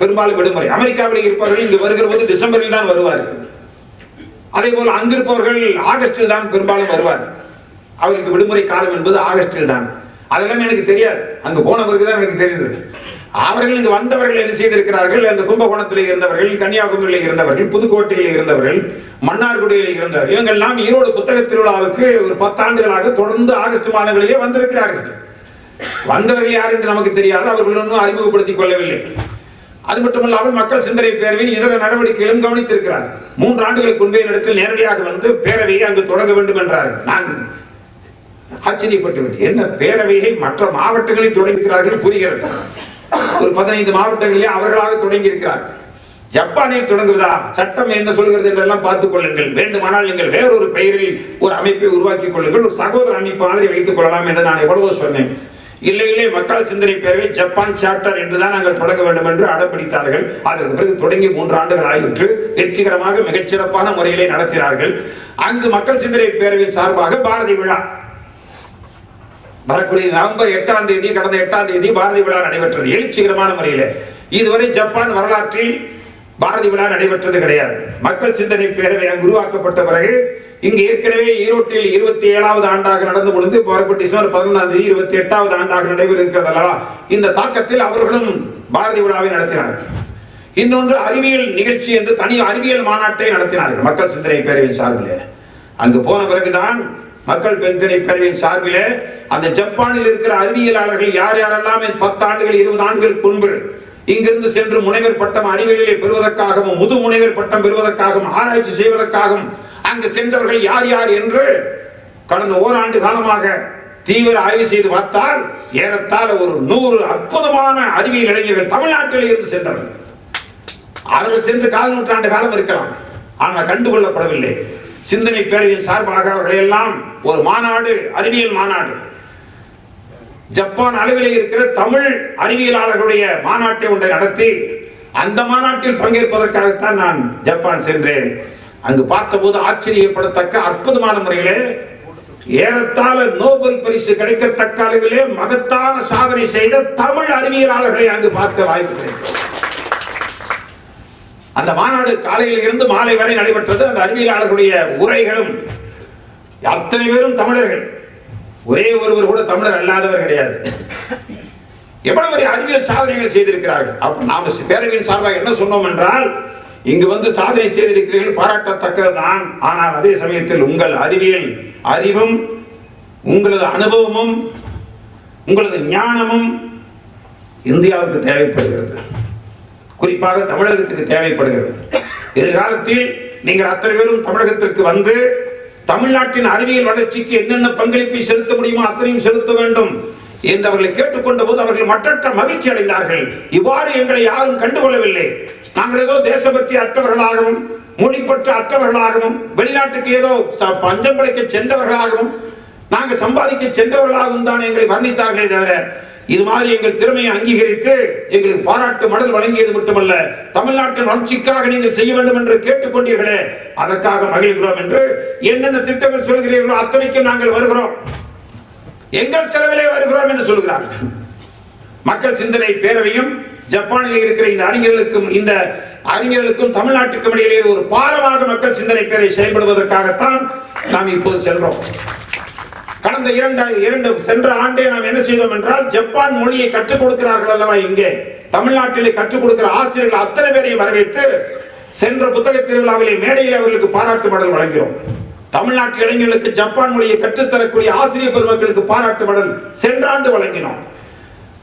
பெரும்பாலும் விடுமுறை. அமெரிக்காவில் இருப்பவர்கள் இங்கு வருகிற போது டிசம்பரில் தான் வருவார்கள். அதே போல் அங்கிருப்பவர்கள் ஆகஸ்டில் தான் பெரும்பாலும் வருவார்கள். அவர்களுக்கு விடுமுறை காலம் என்பது ஆகஸ்டில் தான். அதெல்லாம் எனக்கு தெரியாது, அங்கு போனவருக்கு தான் எனக்கு தெரியுது. அவர்கள் இங்கு வந்தவர்கள் என்ன செய்திருக்கிறார்கள், அந்த கும்பகோணத்தில் இருந்தவர்கள், கன்னியாகுமரியில் இருந்தவர்கள், புதுக்கோட்டையில் இருந்தவர்கள், மன்னார்குடியில் இருந்தவர்கள், இவங்கெல்லாம் ஈரோடு புத்தக திருவிழாவுக்கு ஒரு 10 ஆண்டுகளாக தொடர்ந்து ஆகஸ்ட் மாதங்களிலே வந்திருக்கிறார்கள். வந்தவர்கள் யார் என்று நமக்கு தெரியாது, அவர்கள் இன்னும் அறிமுகப்படுத்திக் கொள்ளவில்லை. அது மட்டுமல்லாமல் மக்கள் சிந்தனை பேரவையின் இதர நடவடிக்கைகளும் கவனித்திருக்கிறார். 3 ஆண்டுகளுக்கு முன்பே இடத்தில் நேரடியாக வந்து பேரவையை அங்கு தொடங்க வேண்டும் என்றார். நான் ஆச்சரியப்பட்டு விட்டேன். என்ன பேரவையை மற்ற மாவட்டங்களில் தொடங்கியிருக்கிறார்கள் புரிகிறது. ஒரு 15 மாவட்டங்களிலே அவர்களாக தொடங்கி இருக்கிறார். ஜப்பானில் தொடங்குவதா, சட்டம் என்ன சொல்கிறது என்றெல்லாம் பார்த்துக் கொள்ளுங்கள். வேண்டுமானால் நீங்கள் வேறொரு பெயரில் ஒரு அமைப்பை உருவாக்கிக் கொள்ளுங்கள், ஒரு சகோதர அமைப்பு மாதிரி வைத்துக் கொள்ளலாம் என்று நான் எவ்வளவோ சொன்னேன். இல்லை மக்கள் சிந்தனை பேரவை ஜப்பான் சாப்டர் என்றுதான் நாங்கள் தொடங்க வேண்டும் என்று அடம்பிடித்தார்கள். அதற்கு பிறகு தொடங்கி 3 ஆண்டுகள் ஆகிற்று. வெற்றிகரமாக மிகச்சிறப்பான முறையிலே நடத்தினார்கள். அங்கு மக்கள் சிந்தனை பேரவையின் சார்பாக பாரதி விழா வரக்கூடிய நவம்பர் 8ஆம் தேதி, கடந்த 8ஆம் தேதி பாரதி விழா நடைபெற்றது எழுச்சிகரமான முறையில். இதுவரை ஜப்பான் வரலாற்றில் பாரதி விழா நடைபெற்றது கிடையாது. மக்கள் சிந்தனை பேரவை அங்கு உருவாக்கப்பட்ட பிறகு இங்கு ஏற்கனவே ஈரோட்டில் 27வது ஆண்டாக நடந்து முடிந்து வரக்கூடிய டிசம்பர் 11ஆம் தேதி 28வது ஆண்டாக நடைபெற இருக்கிறது அல்லவா. இந்த தாக்கத்தில் அவர்களும் பாரதி விழாவை நடத்தினார்கள். இன்னொன்று அறிவியல் நிகழ்ச்சி என்று தனி அறிவியல் மாநாட்டை நடத்தினார்கள் மக்கள் சிந்தனை பேரவையின் சார்பில். அங்கு போன பிறகுதான் மக்கள் சிந்தனை பேரவையின் சார்பில் அந்த ஜப்பானில் இருக்கிற அறிவியலாளர்கள் யார் யாரெல்லாம் 10 ஆண்டுகள் 20 ஆண்டுகளுக்கு முன்பு இங்கிருந்து சென்று முனைவர் பட்டம் அறிவியலிலே பெறுவதற்காகவும் முது முனைவர் பட்டம் பெறுவதற்காகவும் ஆராய்ச்சி செய்வதற்காகவும் அங்கு சென்றவர்கள் யார் யார் என்று கடந்த ஓராண்டு காலமாக தீவிர ஆய்வு செய்து பார்த்தால் ஏறத்தாழ ஒரு 100 அற்புதமான அறிவியல் இளைஞர்கள் தமிழ்நாட்டில் இருந்து சென்றவர்கள். அவர்கள் சென்று 1/4 நூற்றாண்டு காலம் இருக்கலாம், ஆனால் கண்டுகொள்ளப்படவில்லை. சிந்தனை பேரவையின் சார்பாக அவர்கள் எல்லாம் ஒரு மாநாடு, அறிவியல் மாநாடு, ஜப்பான் அளவில் இருக்கிற தமிழ் அறிவியலாளர்களுடைய மாநாட்டை ஒன்றை நடத்தி அந்த மாநாட்டில் பங்கேற்பதற்காகத்தான் நான் ஜப்பான் சென்றேன். அங்கு பார்த்தபோது ஆச்சரியப்படத்தக்க அற்புதமான முறையிலே ஏறத்தாழ நோபல் பரிசு கிடைக்கத்தக்க அளவிலே மகத்தான சாதனை செய்த தமிழ் அறிவியலாளர்களை அங்கு பார்க்க வாய்ப்பு கிடைத்தது. அந்த மாநாடு காலையில் இருந்து மாலை வரை நடைபெற்றது. அந்த அறிவியலாளர்களுடைய உரைகளும் அத்தனை பேரும் தமிழர்கள், ஒரே ஒருவர் கூட தமிழர் அல்லாதவர் கிடையாது. எவ்வளவு பெரிய அறிவியல் சாதனைகள் செய்திருக்கிறார்கள். அப்ப நாம பேரவையின் சார்பாக என்ன சொன்னோம் என்றால், இங்கு வந்து சாதனை செய்திருக்கிறீர்கள், பாராட்டத்தக்கதுதான். ஆனால் அதே சமயத்தில் உங்கள் அறிவியல் அறிவும் உங்களது அனுபவமும் உங்களது ஞானமும் இந்தியாவுக்கு தேவைப்படுகிறது, குறிப்பாக தமிழகத்துக்கு தேவைப்படுகிறது. எதிர்காலத்தில் நீங்கள் அத்தனை பேரும் தமிழகத்திற்கு வந்து தமிழ்நாட்டின் அறிவியல் வளர்ச்சிக்கு என்னென்ன பங்களிப்பை செலுத்த முடியுமோ அத்தனையும் செலுத்த வேண்டும் என்று அவர்களை கேட்டுக்கொண்ட போது அவர்கள் மற்றற்ற மகிழ்ச்சி அடைந்தார்கள். இவ்வாறு எங்களை யாரும் கண்டுகொள்ளவில்லை. நாங்கள் ஏதோ தேசபக்தி அற்றவர்களாகவும் மொழிப்பற்ற அற்றவர்களாகவும் வெளிநாட்டுக்கு ஏதோ பஞ்சம் பிழைக்க சென்றவர்களாகவும் நாங்கள் சம்பாதிக்க சென்றவர்களாகவும் தான் எங்களை வர்ணித்தார்களே தவிர இது மாதிரி எங்கள் திறமையை அங்கீகரித்து எங்களுக்கு பாராட்டு மடல் வழங்கியது மட்டுமல்ல, தமிழ்நாட்டின் வளர்ச்சிக்காக நீங்கள் செய்ய வேண்டும் என்று கேட்டுக்கொண்டீர்களே, அதற்காக மகிழ்கிறோம் என்று என்னென்ன திட்டங்கள் சொல்கிறீர்களோ அத்தனைக்கும் நாங்கள் வருகிறோம், எங்கள் செலவிலே வருகிறோம் என்று சொல்கிறார்கள். மக்கள் சிந்தனை பேரவையும் ஜப்பானில் இருக்கிற இந்த அறிஞர்களுக்கும் தமிழ்நாட்டுக்கும் இடையிலே ஒரு பாலமாக மக்கள் சிந்தனை பேரவை செயல்படுவதற்காகத்தான் நாம் இப்போது சென்றோம். கடந்த சென்ற ஆண்டே நாம் என்ன செய்தோம் என்றால், ஜப்பான் மொழியை கற்றுக் கொடுக்கிறார்கள் அல்லவா, இங்கே தமிழ்நாட்டிலே கற்றுக் கொடுக்கிற ஆசிரியர்கள் அத்தனை பேரையும் வரவேற்று சென்ற புத்தக திருவிழாவிலே மேடையில் அவர்களுக்கு பாராட்டு மடல் வழங்கிறோம். தமிழ்நாட்டு இளைஞர்களுக்கு ஜப்பான் மொழியை கற்றுத்தரக்கூடிய ஆசிரியர் பெருமக்களுக்கு பாராட்டு மடல் சென்ற ஆண்டு வழங்கினோம்.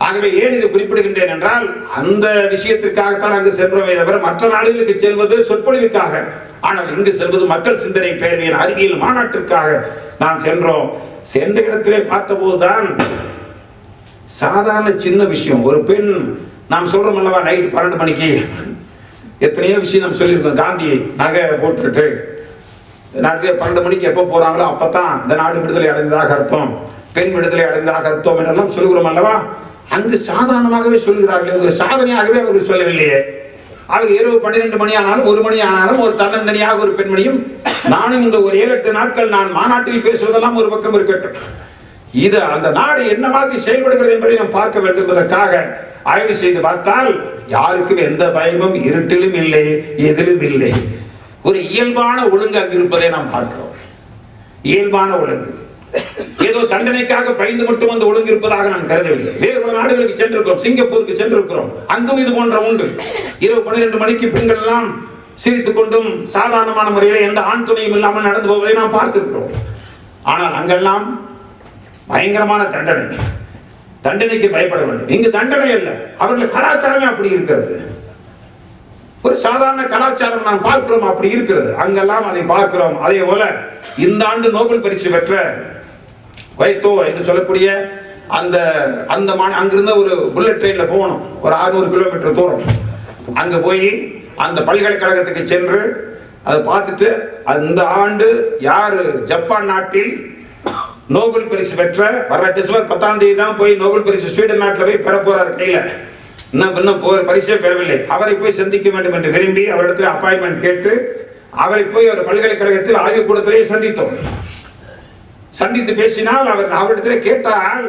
ஆகவே ஏன் இதை குறிப்பிடுகின்றேன் என்றால், அந்த விஷயத்திற்காகத்தான் அங்கு சென்றோமே தவிர மற்ற நாடுகளுக்கு செல்வது சொற்பொழிவுக்காக, ஆனால் இங்கு செல்வது மக்கள் சிந்தனை பேரவையின் அறிவியல் மாநாட்டிற்காக நாம் சென்றோம். சென்ற இடத்திலே பார்த்தபோதுதான் சாதாரண சின்ன விஷயம், ஒரு பெண், நாம் சொல்றோம் அல்லவா, நைட்டு 12 மணிக்கு எத்தனையோ விஷயம் நாம் சொல்லியிருக்கோம். காந்தி நகை போட்டுட்டு 12 மணிக்கு எப்போ போறாங்களோ அப்பதான் இந்த நாடு விடுதலை அடைந்ததாக அர்த்தம், பெண் விடுதலை அடைந்ததாக அர்த்தம் என்றெல்லாம் சொல்லுகிறோம் அல்லவா. அங்கு சாதாரணமாகவே சொல்கிறார்களே, ஒரு சாதனையாகவே அவர்கள் சொல்லவில்லையே. அவங்க இரவு 12 மணி ஆனாலும் 1 மணி ஆனாலும் ஒரு தன்னந்தனியாக ஒரு பெண்மணியும் நானும் இந்த ஒரு 7-8 நாட்கள் நான் மாநாட்டில் பேசுவதெல்லாம் ஒரு பக்கம் இருக்கட்டும். இது அந்த நாடு என்ன மாதிரி செயல்படுகிறது என்பதை நாம் பார்க்க வேண்டும் என்பதற்காக ஆய்வு செய்து பார்த்தால் யாருக்கும் எந்த பயமும் இருட்டிலும் இல்லை, எதிலும் இல்லை. ஒரு இயல்பான ஒழுங்கு அங்கு இருப்பதை நாம் பார்க்கிறோம். இயல்பான ஒழுங்கு. ஏதோ தண்டனைக்காக பயந்து மட்டும் அந்த ஒழுங்கு இருப்பதாக நான் கருதவில்லை. வேறு பல நாடுகளுக்கு சென்றிருக்கிறோம், சிங்கப்பூருக்கு சென்றிருக்கிறோம். அங்கும் இது போன்ற உண்டு. இரவு 12 மணிக்கு பெண்கள் எல்லாம் சிரித்துக் கொண்டும் சாதாரணமான முறையில் எந்த ஆண் துணையும் இல்லாமல் நடந்து போவதை நாம் பார்த்திருக்கிறோம். ஆனால் அங்கெல்லாம் பயங்கரமான தண்டனை. தண்டனைக்கு பயப்பட வேண்டும். இங்கு தண்டனை அல்ல, அவர்கள் கலாச்சாரமே அப்படி இருக்கிறது. ஒரு சாதாரண கலாச்சாரம் நாம் பார்க்கிறோம், அப்படி இருக்கிறது. அங்கெல்லாம் அதை பார்க்கிறோம். அதே போல இந்த ஆண்டு நோபல் பரிசு பெற்ற குவைத்தோ என்று சொல்லக்கூடிய அந்த அங்கிருந்த ஒரு புல்லட் ட்ரெயின்ல போகணும், ஒரு 600 கிலோமீட்டர் தூரம். அங்க போய் அந்த பல்கலைக்கழகத்துக்கு சென்று அதை பார்த்துட்டு அந்த ஆண்டு யாரு ஜப்பான் நாட்டில் நோபல் பரிசு பெற்ற வர டிசம்பர் 10ஆம் தேதி தான் போய் நோபல் பரிசு ஸ்வீடன் நாட்டில் போய் பெற போறார். கையில இன்னும் பரிசே பெறவில்லை. அவரை போய் சந்திக்க வேண்டும் என்று விரும்பி அவரிடத்தில் அப்பாயின்மெண்ட் கேட்டு அவரை போய் ஒரு பல்கலைக்கழகத்தில் ஆய்வுக்கூடத்திலே சந்தித்தோம். சந்தித்து பேசினால் அவரிடத்தில் கேட்டால்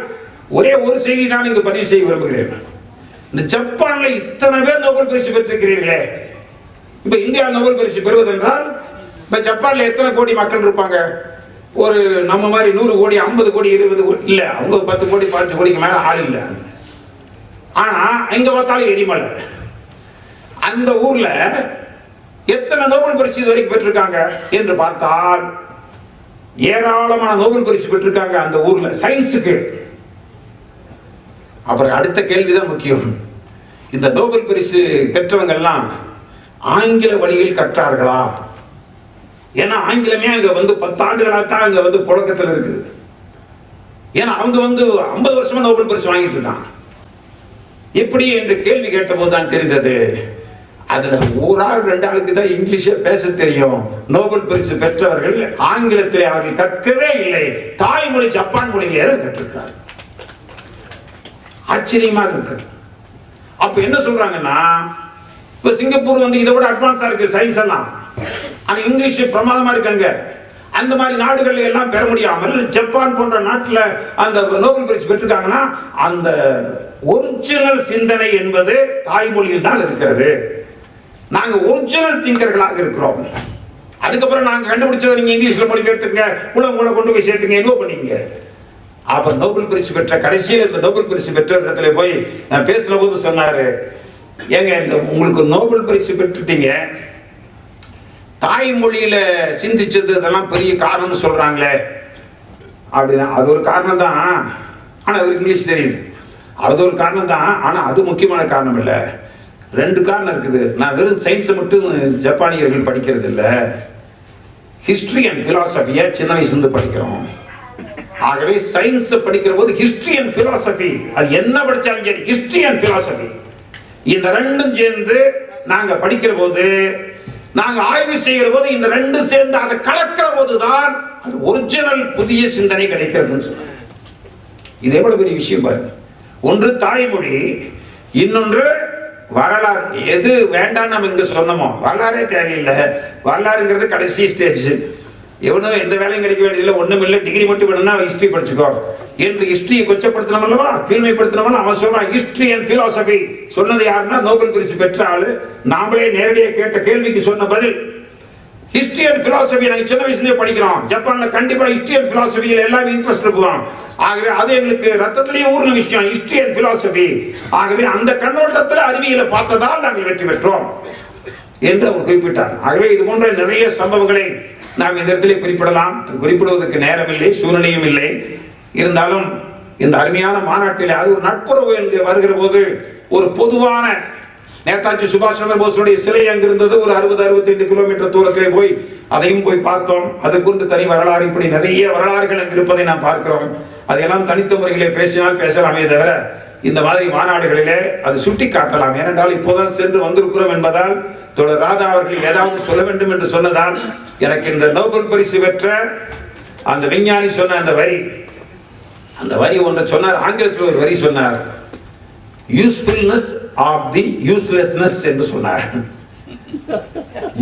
ஒரே ஒரு செய்தி தான் இங்கு பதிவு செய்ய விரும்புகிறேன். இந்த ஜப்பான்ல இத்தனை பேர் நோபல் பரிசு பெற்றிருக்கிறீர்களே, இப்ப இந்தியா நோபல் பரிசு பெறுவதென்றால் இப்ப ஜப்பான்ல எத்தனை கோடி மக்கள் இருப்பாங்க? ஒரு நம்ம மாதிரி 100 கோடி 50 கோடி 20 கோடி இல்ல, அவங்க 10 கோடி 15 கோடிக்கு மேல ஆள் இல்ல. ஆனா எங்க பார்த்தாலும் எரிமலை. அந்த ஊர்ல எத்தனை நோபல் பரிசு இதுவரைக்கும் பெற்றிருக்காங்க என்று பார்த்தால் ஏராளமான நோபல் பரிசு பெற்றிருக்காங்க அந்த ஊர்ல சயின்ஸுக்கு. அப்புறம் அடுத்த கேள்விதான் முக்கியம். இந்த நோபல் பரிசு பெற்றவங்க எல்லாம் ஆங்கில வழியில் கற்றார்களா? ஏன்னா ஆங்கிலமே அங்க 10 ஆண்டுகளாக தான் அங்க புழக்கத்தில் இருக்கு. ஏன்னா அவங்க 50 வருஷமா நோபல் பரிசு வாங்கிட்டு இருக்காங்க. எப்படி என்று கேள்வி கேட்ட போது தான் தெரிந்தது, அதுல ஒரு ஆள் 2 ஆளுக்கு தான் இங்கிலீஷே பேச தெரியும். நோபல் பரிசு பெற்றவர்கள் ஆங்கிலத்திலே அவர்கள் கற்கவே இல்லை, தாய்மொழி ஜப்பான் மொழியிலே கற்றிருக்கிறார். ஆச்சரியமாக இருக்கு. அப்ப என்ன சொல்றாங்கன்னா, இப்ப சிங்கப்பூர் இதை விட அட்வான்ஸா இருக்கு சயின்ஸ் எல்லாம், ஆனா இங்கிலீஷ் பிரமாதமா இருக்காங்க. அந்த மாதிரி நாடுகள் எல்லாம் பெற முடியாமல் ஜப்பான் போன்ற நாட்டில் அந்த நோபல் பரிசு பெற்றிருக்காங்கன்னா அந்த ஒரிஜினல் சிந்தனை என்பது தாய்மொழியில் தான் இருக்கிறது. நாங்க ஒரிஜினல் திங்கர்களாக இருக்கிறோம். அதுக்கப்புறம் நாங்க கண்டுபிடிச்சதை நீங்க இங்கிலீஷ்ல மொழிபெயர்த்துங்க, உங்களை கொண்டு போய் சேர்த்துங்க, எங்கோ பண்ணீங்க. அப்ப நோபல் பரிசு பெற்ற கடைசியில் இந்த நோபல் பரிசு பெற்ற இடத்துல போய் நான் பேசின போது சொன்னாரு, ஏங்க இந்த உங்களுக்கு நோபல் பரிசு பெற்றுட்டீங்க, தாய்மொழியில சிந்திச்சது இதெல்லாம் பெரிய காரணம்னு சொல்றாங்களே அப்படின்னா அது ஒரு காரணம் தான். ஆனா அவருக்கு இங்கிலீஷ் தெரியுது, அது ஒரு காரணம் தான். ஆனா அது முக்கியமான காரணம் இல்லை. 2 காரணம் இருக்குது. நான் வெறும் சயின்ஸை மட்டும் ஜப்பானியர்கள் படிக்கிறது இல்லை, ஹிஸ்டரி அண்ட் பிலாசபியை சின்ன வயசுலேருந்து படிக்கிறோம். ஆகவே சயின்ஸை படிக்கிற போது ஹிஸ்டரி அண்ட் பிலாசபி, அது என்ன படிச்சாலும் சரி ஹிஸ்டரி அண்ட் பிலாசபி இந்த 2ம் சேர்ந்து நாங்க படிக்கிற போது, நாங்க ஆய்வு செய்கிற போது இந்த 2 சேர்ந்து அதை கலக்கிற போதுதான் அது ஒரிஜினல் புதிய சிந்தனை கிடைக்கிறதுன்னு சொல்றாங்க. இது எவ்வளவு பெரிய விஷயம் பாருங்க. ஒன்று தாய்மொழி, இன்னொன்று வரலாறு. எது வேண்டாம் நம்ம இங்க சொன்னோமோ வரலாறே தேவையில்லை. வரலாறுங்கிறது கடைசி ஸ்டேஜ். எவனும் எந்த வேலையும் கிடைக்க வேண்டியதில்லை, ஒண்ணும் இல்லை, டிகிரி மட்டும் வேணும்னா ஹிஸ்டரி படிச்சுக்கோ என்று ஹிஸ்டரியை கொச்சப்படுத்தணும் அல்லவா, கீழ்மைப்படுத்தணும். அவன் சொல்றான் ஹிஸ்டரி அண்ட் பிலாசபி. சொன்னது யாருன்னா நோபல் பரிசு பெற்ற ஆளு. நாமளே நேரடியாக கேட்ட கேள்விக்கு சொன்ன பதில் ஹிஸ்டரி அண்ட் பிலாசபி. நாங்க சின்ன வயசுலயே படிக்கிறோம். ஜப்பான்ல கண்டிப்பா ஹிஸ்டரி அண்ட் பிலாசபியில எல்லாமே இன்ட்ரெஸ்ட் இருக்குவோம். ஆகவே அது எங்களுக்கு ரத்தத்திலேயே ஊர்ன விஷயம், ஹிஸ்டரி அண்ட் பிலாசபி. ஆகவே அந்த கண்ணோட்டத்தில் அறிவியலை பார்த்ததால் நாங்கள் வெற்றி பெற்றோம் என்று அவர் குறிப்பிட்டார். ஆகவே இது போன்ற நிறைய சம்பவங்களை நாம் இந்த இடத்திலே குறிப்பிடலாம். குறிப்பிடுவதற்கு நேரம் இல்லை, சூழ்நிலையும் இல்லை. இருந்தாலும் இந்த அருமையான மாநாட்டில் அது ஒரு நட்புறவு என்று வருகிற போது ஒரு பொதுவான நேதாஜி சுபாஷ் சந்திர போஸுடைய சிலை அங்கிருந்தது. ஒரு 60-65 கிலோமீட்டர் தூரத்திலே போய் அதையும் போய் பார்த்தோம். அதுக்கு தனி வரலாறு, இப்படி நிறைய வரலாறுகள் அங்கு இருப்பதை நாம் பார்க்கிறோம். அதையெல்லாம் தனித்த முறையிலே பேசினால் பேசலாமே தவிர இந்த மாதிரி மாநாடுகளிலே அது சுட்டி காட்டலாம். ஏனென்றால் இப்போதான் சென்று வந்திருக்கிறோம் என்பதால் தோழர் ராதா அவர்கள் ஏதாவது சொல்ல வேண்டும் என்று சொன்னதால் எனக்கு இந்த நோபல் பரிசு பெற்ற அந்த விஞ்ஞானி சொன்ன அந்த வரி ஒன்றை சொன்னார். ஆங்கிலத்தில் ஒரு வரி சொன்னார், யூஸ்ஃபுல்னஸ் ஆஃப் தி யூஸ்லெஸ்னஸ் என்று சொன்னார்.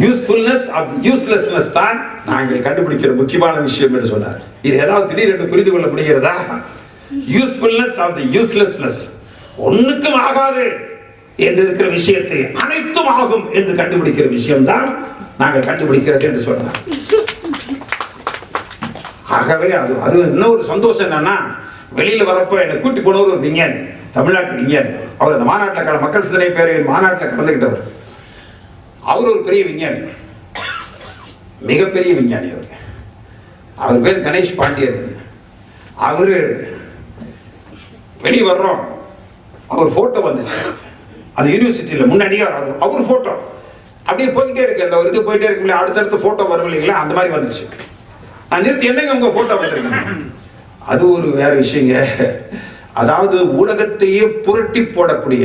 யூஸ்ஃபுல்னஸ் ஆஃப் தி யூஸ்லெஸ்னஸ் தான் நாங்கள் கண்டுபிடிக்கிற முக்கியமான விஷயம் என்று சொன்னார். இது ஏதாவது திடீரென்று புரிந்து கொள்ள முடிகிறதா? யூஸ்ஃபுல்னஸ் ஆஃப் தி யூஸ்லெஸ்னஸ், ஒண்ணுக்கும் ஆகாது என்று இருக்கிற விஷயத்தை அனைத்தும் ஆகும் என்று கண்டுபிடிக்கிற விஷயம் தான் நாங்கள் கண்டுபிடிக்கிறது என்று சொன்னார். ஆகவே அது இன்னொரு சந்தோஷம் என்னன்னா, வெளியில வரப்போ என்னை கூட்டி போனவர் ஒரு விஞ்ஞானி, தமிழ்நாட்டு விஞ்ஞானி. அவர் அந்த மாநாட்டில் மக்கள் சிந்தனை பேரவையின் மாநாட்டில் கலந்துக்கிட்டவர். அவர் ஒரு பெரிய விஞ்ஞானி, மிகப்பெரிய விஞ்ஞானி. அவர் பேர் கணேஷ் பாண்டியன். அவரு வெளியே வர்றோம், அவர் போட்டோ வந்துச்சு அந்த யூனிவர்சிட்டியில் முன்னாடியே. அவர் போட்டோ அப்படியே போயிட்டே இருக்கு, அந்த ஒரு இது போயிட்டே இருக்கு, அடுத்தடுத்து போட்டோ வரும் இல்லைங்களா, அந்த மாதிரி வந்துச்சு. நான் நிறுத்தி, என்னங்க உங்க போட்டோ வந்துருக்கீங்க? அது ஒரு வேற விஷயங்க. அதாவது உலகத்தையே புரட்டி போடக்கூடிய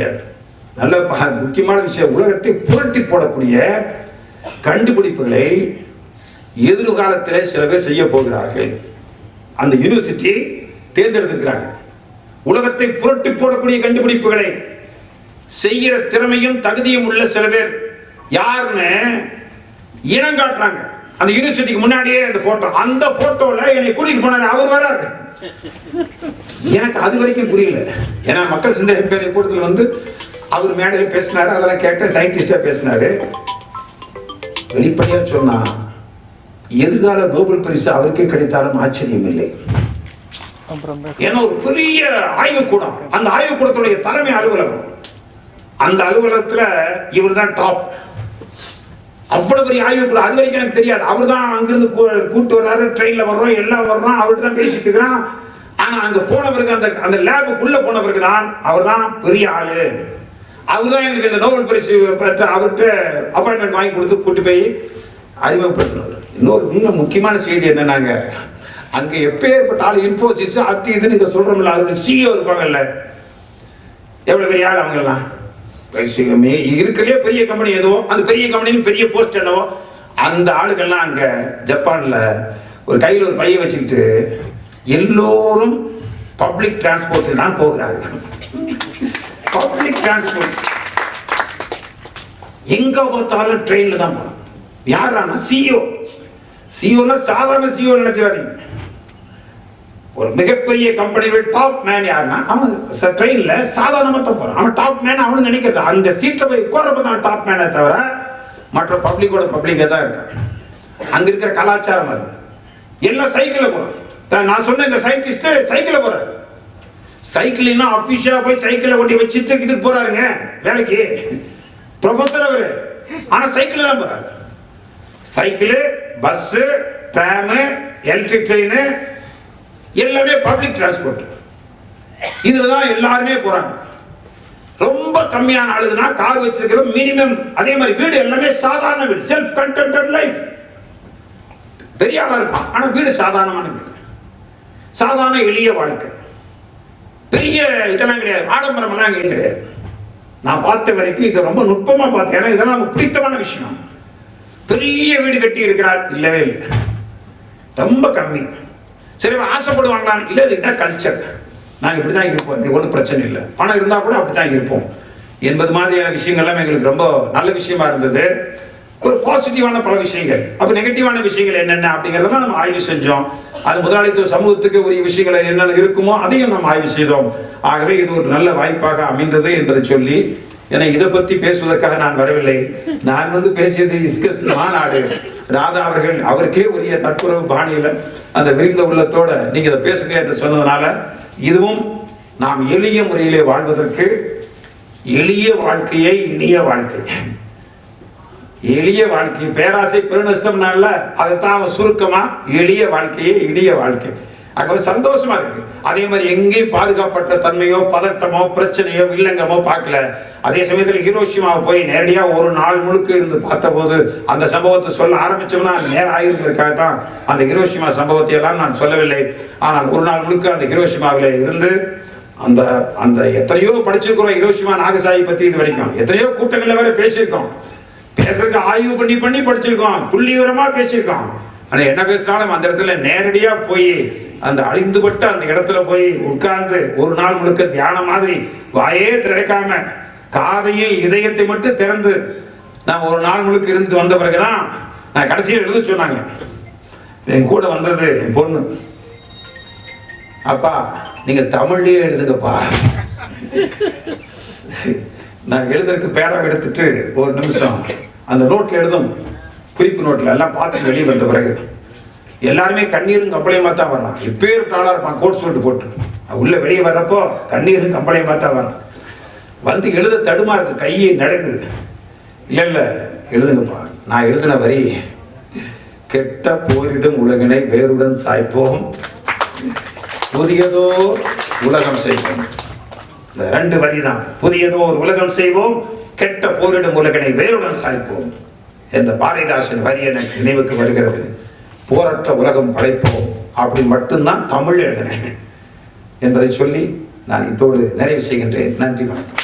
நல்ல முக்கியமான விஷயம், உலகத்தை புரட்டி போடக்கூடிய கண்டுபிடிப்புகளை எதிர்காலத்தில் சில பேர் செய்ய போகிறார்கள். அந்த யூனிவர்சிட்டி தேர்ந்தெடுத்திருக்கிறாங்க. உலகத்தை புரட்டி போடக்கூடிய கண்டுபிடிப்புகளை செய்கிற திறமையும் தகுதியும் உள்ள சில பேர் யாருன்னு இனம் காட்டுறாங்க. அந்த யூனிவர்சிட்டிக்கு முன்னாடியே அந்த போட்டோ, அந்த போட்டோல என்னை கூட்டிட்டு போனாரு, அவர் வராரு. எனக்கு அது வரைக்கும் புரியல. ஏன்னா மக்கள் சிந்தனை பேரை கூட்டத்தில் வந்து அவர் மேடையில் பேசினாரு, அதெல்லாம் கேட்ட சயின்டிஸ்டா பேசினாரு. வெளிப்படையா சொன்னா எதிர்கால நோபல் பரிசு அவருக்கே கிடைத்தாலும் ஆச்சரியம் இல்லை. ஏன்னா ஒரு பெரிய ஆய்வுக்கூடம், அந்த ஆய்வுக்கூடத்துடைய தலைமை அலுவலகம், அந்த அலுவலகத்துல இவர் தான் டாப். அவ்வளவு பெரிய ஆய்வுக்கூடம், அது வரைக்கும் எனக்கு தெரியாது. அவர் தான் அங்கிருந்து கூட்டு வர்றாரு, ட்ரெயின்ல வர்றோம், எல்லாம் வர்றோம், அவர்கிட்ட தான் பேசிட்டு இருக்கிறான். ஆனா அங்க போன பிறகு அந்த லேபுக்குள்ள போன பிறகுதான் அவர் தான் பெரிய ஆளு. அவர் தான் எங்களுக்கு இந்த நோபல் பரிசு பெற்ற அவர்கிட்ட அப்பாயின்மெண்ட் வாங்கி கொடுத்து கூட்டு போய் அறிமுகப்படுத்தினார். இன்னும் முக்கியமான செய்தி என்னன்னாங்க, அங்க எப்பேற்பட்ட ஆளு, இன்ஃபோசிஸ் அத்தி இது நீங்க சொல்றோம்ல, அதோட சிஇஓ இருப்பாங்கல்ல, எவ்வளவு பெரிய ஆள் அவங்க எல்லாம். இருக்கிறதே பெரிய கம்பெனி எதுவோ, அந்த பெரிய கம்பெனியின் பெரிய போஸ்ட் என்னவோ, அந்த ஆளுக்கெல்லாம் அங்க ஜப்பான்ல ஒரு கையில் ஒரு பைய வச்சுக்கிட்டு எல்லோரும் பப்ளிக் டிரான்ஸ்போர்ட் தான் போகிறார்கள். பப்ளிக் டிரான்ஸ்போர்ட் எங்க பார்த்தாலும் ட்ரெயின்ல தான் போறோம். யாரானா சிஇஓ. சிஇஓனா சாதாரண சிஇஓ நினைச்சாதீங்க. ஒரு மிகப்பெரிய கம்பெனியில் டாப் மேன் யாருன்னா அவன் ட்ரெயின்ல சாதாரணமா தான் போறான். அவன் டாப் மேன் அவனு நினைக்கிறது, அந்த சீட்ல போய் உட்கார்றப்ப தான் டாப் மேனே தவிர மற்ற பப்ளிக்கோட பப்ளிக்கா தான் இருக்கு. அங்க இருக்கிற கலாச்சாரம் அது. எல்லாம் சைக்கிள்ல போறான். நான் சொன்ன இந்த சயின்டிஸ்ட் சைக்கிள்ல போறாரு. சைக்கிள்னா அபிஷியலா போய் சைக்கிளை கொண்டு வச்சுட்டு இதுக்கு போறாருங்க வேலைக்கு, ப்ரொஃபசர் அவரு. ஆனா சைக்கிள் தான் போறாரு. Cycle, bus, tram, electric train எல்லாமே பப்ளிக் டிரான்ஸ்போர்ட். இதுலதான் எல்லாருமே போறாங்க. ரொம்ப கம்மியான ஆளுதுன்னா கார் வச்சிருக்கிற மினிமம். அதே மாதிரி வீடு எல்லாமே சாதாரண வீடு, செல்ஃப் கண்டென்டட் லைஃப். பெரிய ஆளா இருப்பான், ஆனா வீடு சாதாரணமான வீடு, சாதாரண எளிய வாழ்க்கை. பெரிய இதெல்லாம் கிடையாது, ஆடம்பரம் எல்லாம் அங்கே கிடையாது. நான் பார்த்த வரைக்கும் இதை ரொம்ப நுட்பமா பார்த்தேன். ஏன்னா இதெல்லாம் நமக்கு பிடித்தமான விஷயம். பெரிய வீடு கட்டி இருக்கிறார் இல்லவே இல்லை, ரொம்ப கம்மி. சரி ஆசைப்படுவாங்களா? இல்லை, இதுதான் கல்ச்சர், நாங்கள் இப்படி தான் இருப்போம், ஒன்றும் பிரச்சனை இல்லை, பணம் இருந்தால் கூட அப்படி தான் இருப்போம் என்பது மாதிரியான விஷயங்கள்லாம் எங்களுக்கு ரொம்ப நல்ல விஷயமா இருந்தது. ஒரு பாசிட்டிவான பல விஷயங்கள், அப்போ நெகட்டிவான விஷயங்கள் என்னென்ன அப்படிங்கிறதெல்லாம் நம்ம ஆய்வு செஞ்சோம். அது முதலாளித்துவ சமூகத்துக்கு உரிய விஷயங்கள் என்னென்ன இருக்குமோ அதையும் நம்ம ஆய்வு செய்தோம். ஆகவே இது ஒரு நல்ல வாய்ப்பாக அமைந்தது என்பதை சொல்லி, ஏன்னா இதை பற்றி பேசுவதற்காக நான் வரவில்லை. நான் பேசியது டிஸ்கஷன் மாநாடு. ராதா அவர்கள் அவருக்கே உரிய தற்குறவு பாணியில் அந்த விரிந்த உள்ளத்தோட நீங்க இதை பேசுங்க என்று சொன்னதுனால, இதுவும் நாம் எளிய முறையிலே வாழ்வதற்கு, எளிய வாழ்க்கையை இனிய வாழ்க்கை, எளிய வாழ்க்கை, பேராசை பெருநஷ்டம்னால அதைத்தான் அவன் சுருக்கமா எளிய வாழ்க்கையே இனிய வாழ்க்கை. ஆகவே சந்தோஷமா இருக்கு. அதே மாதிரி எங்கேயும் பாதுகாப்பட்ட தன்மையோ பதட்டமோ பிரச்சனையோ வில்லங்கமோ பார்க்கல. அதே சமயத்தில் ஹிரோஷிமாவை போய் நேரடியா ஒரு நாள் முழுக்க இருந்து பார்த்த போது அந்த சம்பவத்தை சொல்ல ஆரம்பிச்சோம்னா நேரம் ஆயிருக்கிறதுக்காக தான் அந்த ஹிரோஷிமா சம்பவத்தை எல்லாம் நான் சொல்லவில்லை. ஆனால் ஒரு நாள் முழுக்க அந்த ஹிரோஷிமாவில இருந்து அந்த அந்த எத்தனையோ படிச்சிருக்கிறோம். ஹிரோஷிமா நாகசாகி பத்தி இது வரைக்கும் எத்தனையோ கூட்டங்கள்ல வேற பேசியிருக்கோம். பேசுறதுக்கு ஆய்வு பண்ணி படிச்சிருக்கோம், புள்ளி விவரமா பேசியிருக்கோம். ஆனா என்ன பேசினாலும் அந்த இடத்துல நேரடியா போய் அந்த அழிந்துபட்ட அந்த இடத்துல போய் உட்கார்ந்து ஒரு நாள் முழுக்க தியானம் மாதிரி வாயே திறக்காம காதையும் இதயத்தை மட்டும் திறந்து நான் ஒரு நாள் முழுக்க இருந்துட்டு வந்த பிறகுதான் நான் கடைசியில் எழுத சொன்னாங்க. என் கூட வந்தது என் பொண்ணு. அப்பா நீங்க தமிழ்லயே எழுதுங்கப்பா. நான் எழுதுறதுக்கு பேராக எடுத்துட்டு ஒரு நிமிஷம் அந்த நோட்ல எழுதும், குறிப்பு நோட்ல எல்லாம் பார்த்துட்டு வெளியே வந்த பிறகு எல்லாருமே கண்ணீரும் கம்பளையுமா தான் வரலாம். இப்பேர் நாளா இருப்பான் கோட் சொல்லிட்டு போட்டு உள்ள வெளியே வர்றப்போ கண்ணீரும் கம்பளையுமா தான் வரான். வந்து எழுத தடுமா இருக்கு, கையை நடக்குது. இல்ல எழுதுங்கப்பா. நான் எழுதின வரி, கெட்ட போரிடும் உலகினை வேருடன் சாய்ப்போம், புதியதோ உலகம் செய்வோம். இந்த 2 வரி தான். புதியதோ ஒரு உலகம் செய்வோம், கெட்ட போரிடும் உலகினை வேருடன் சாய்ப்போம் என்ற பாரதிதாசன் வரி எனக்கு நினைவுக்கு வருகிறது. போரற்ற உலகம் படைப்போம் அப்படி மட்டும்தான் தமிழ் எழுதினேன் என்பதை சொல்லி நான் இதோடு நிறைவு செய்கின்றேன். நன்றி, வணக்கம்.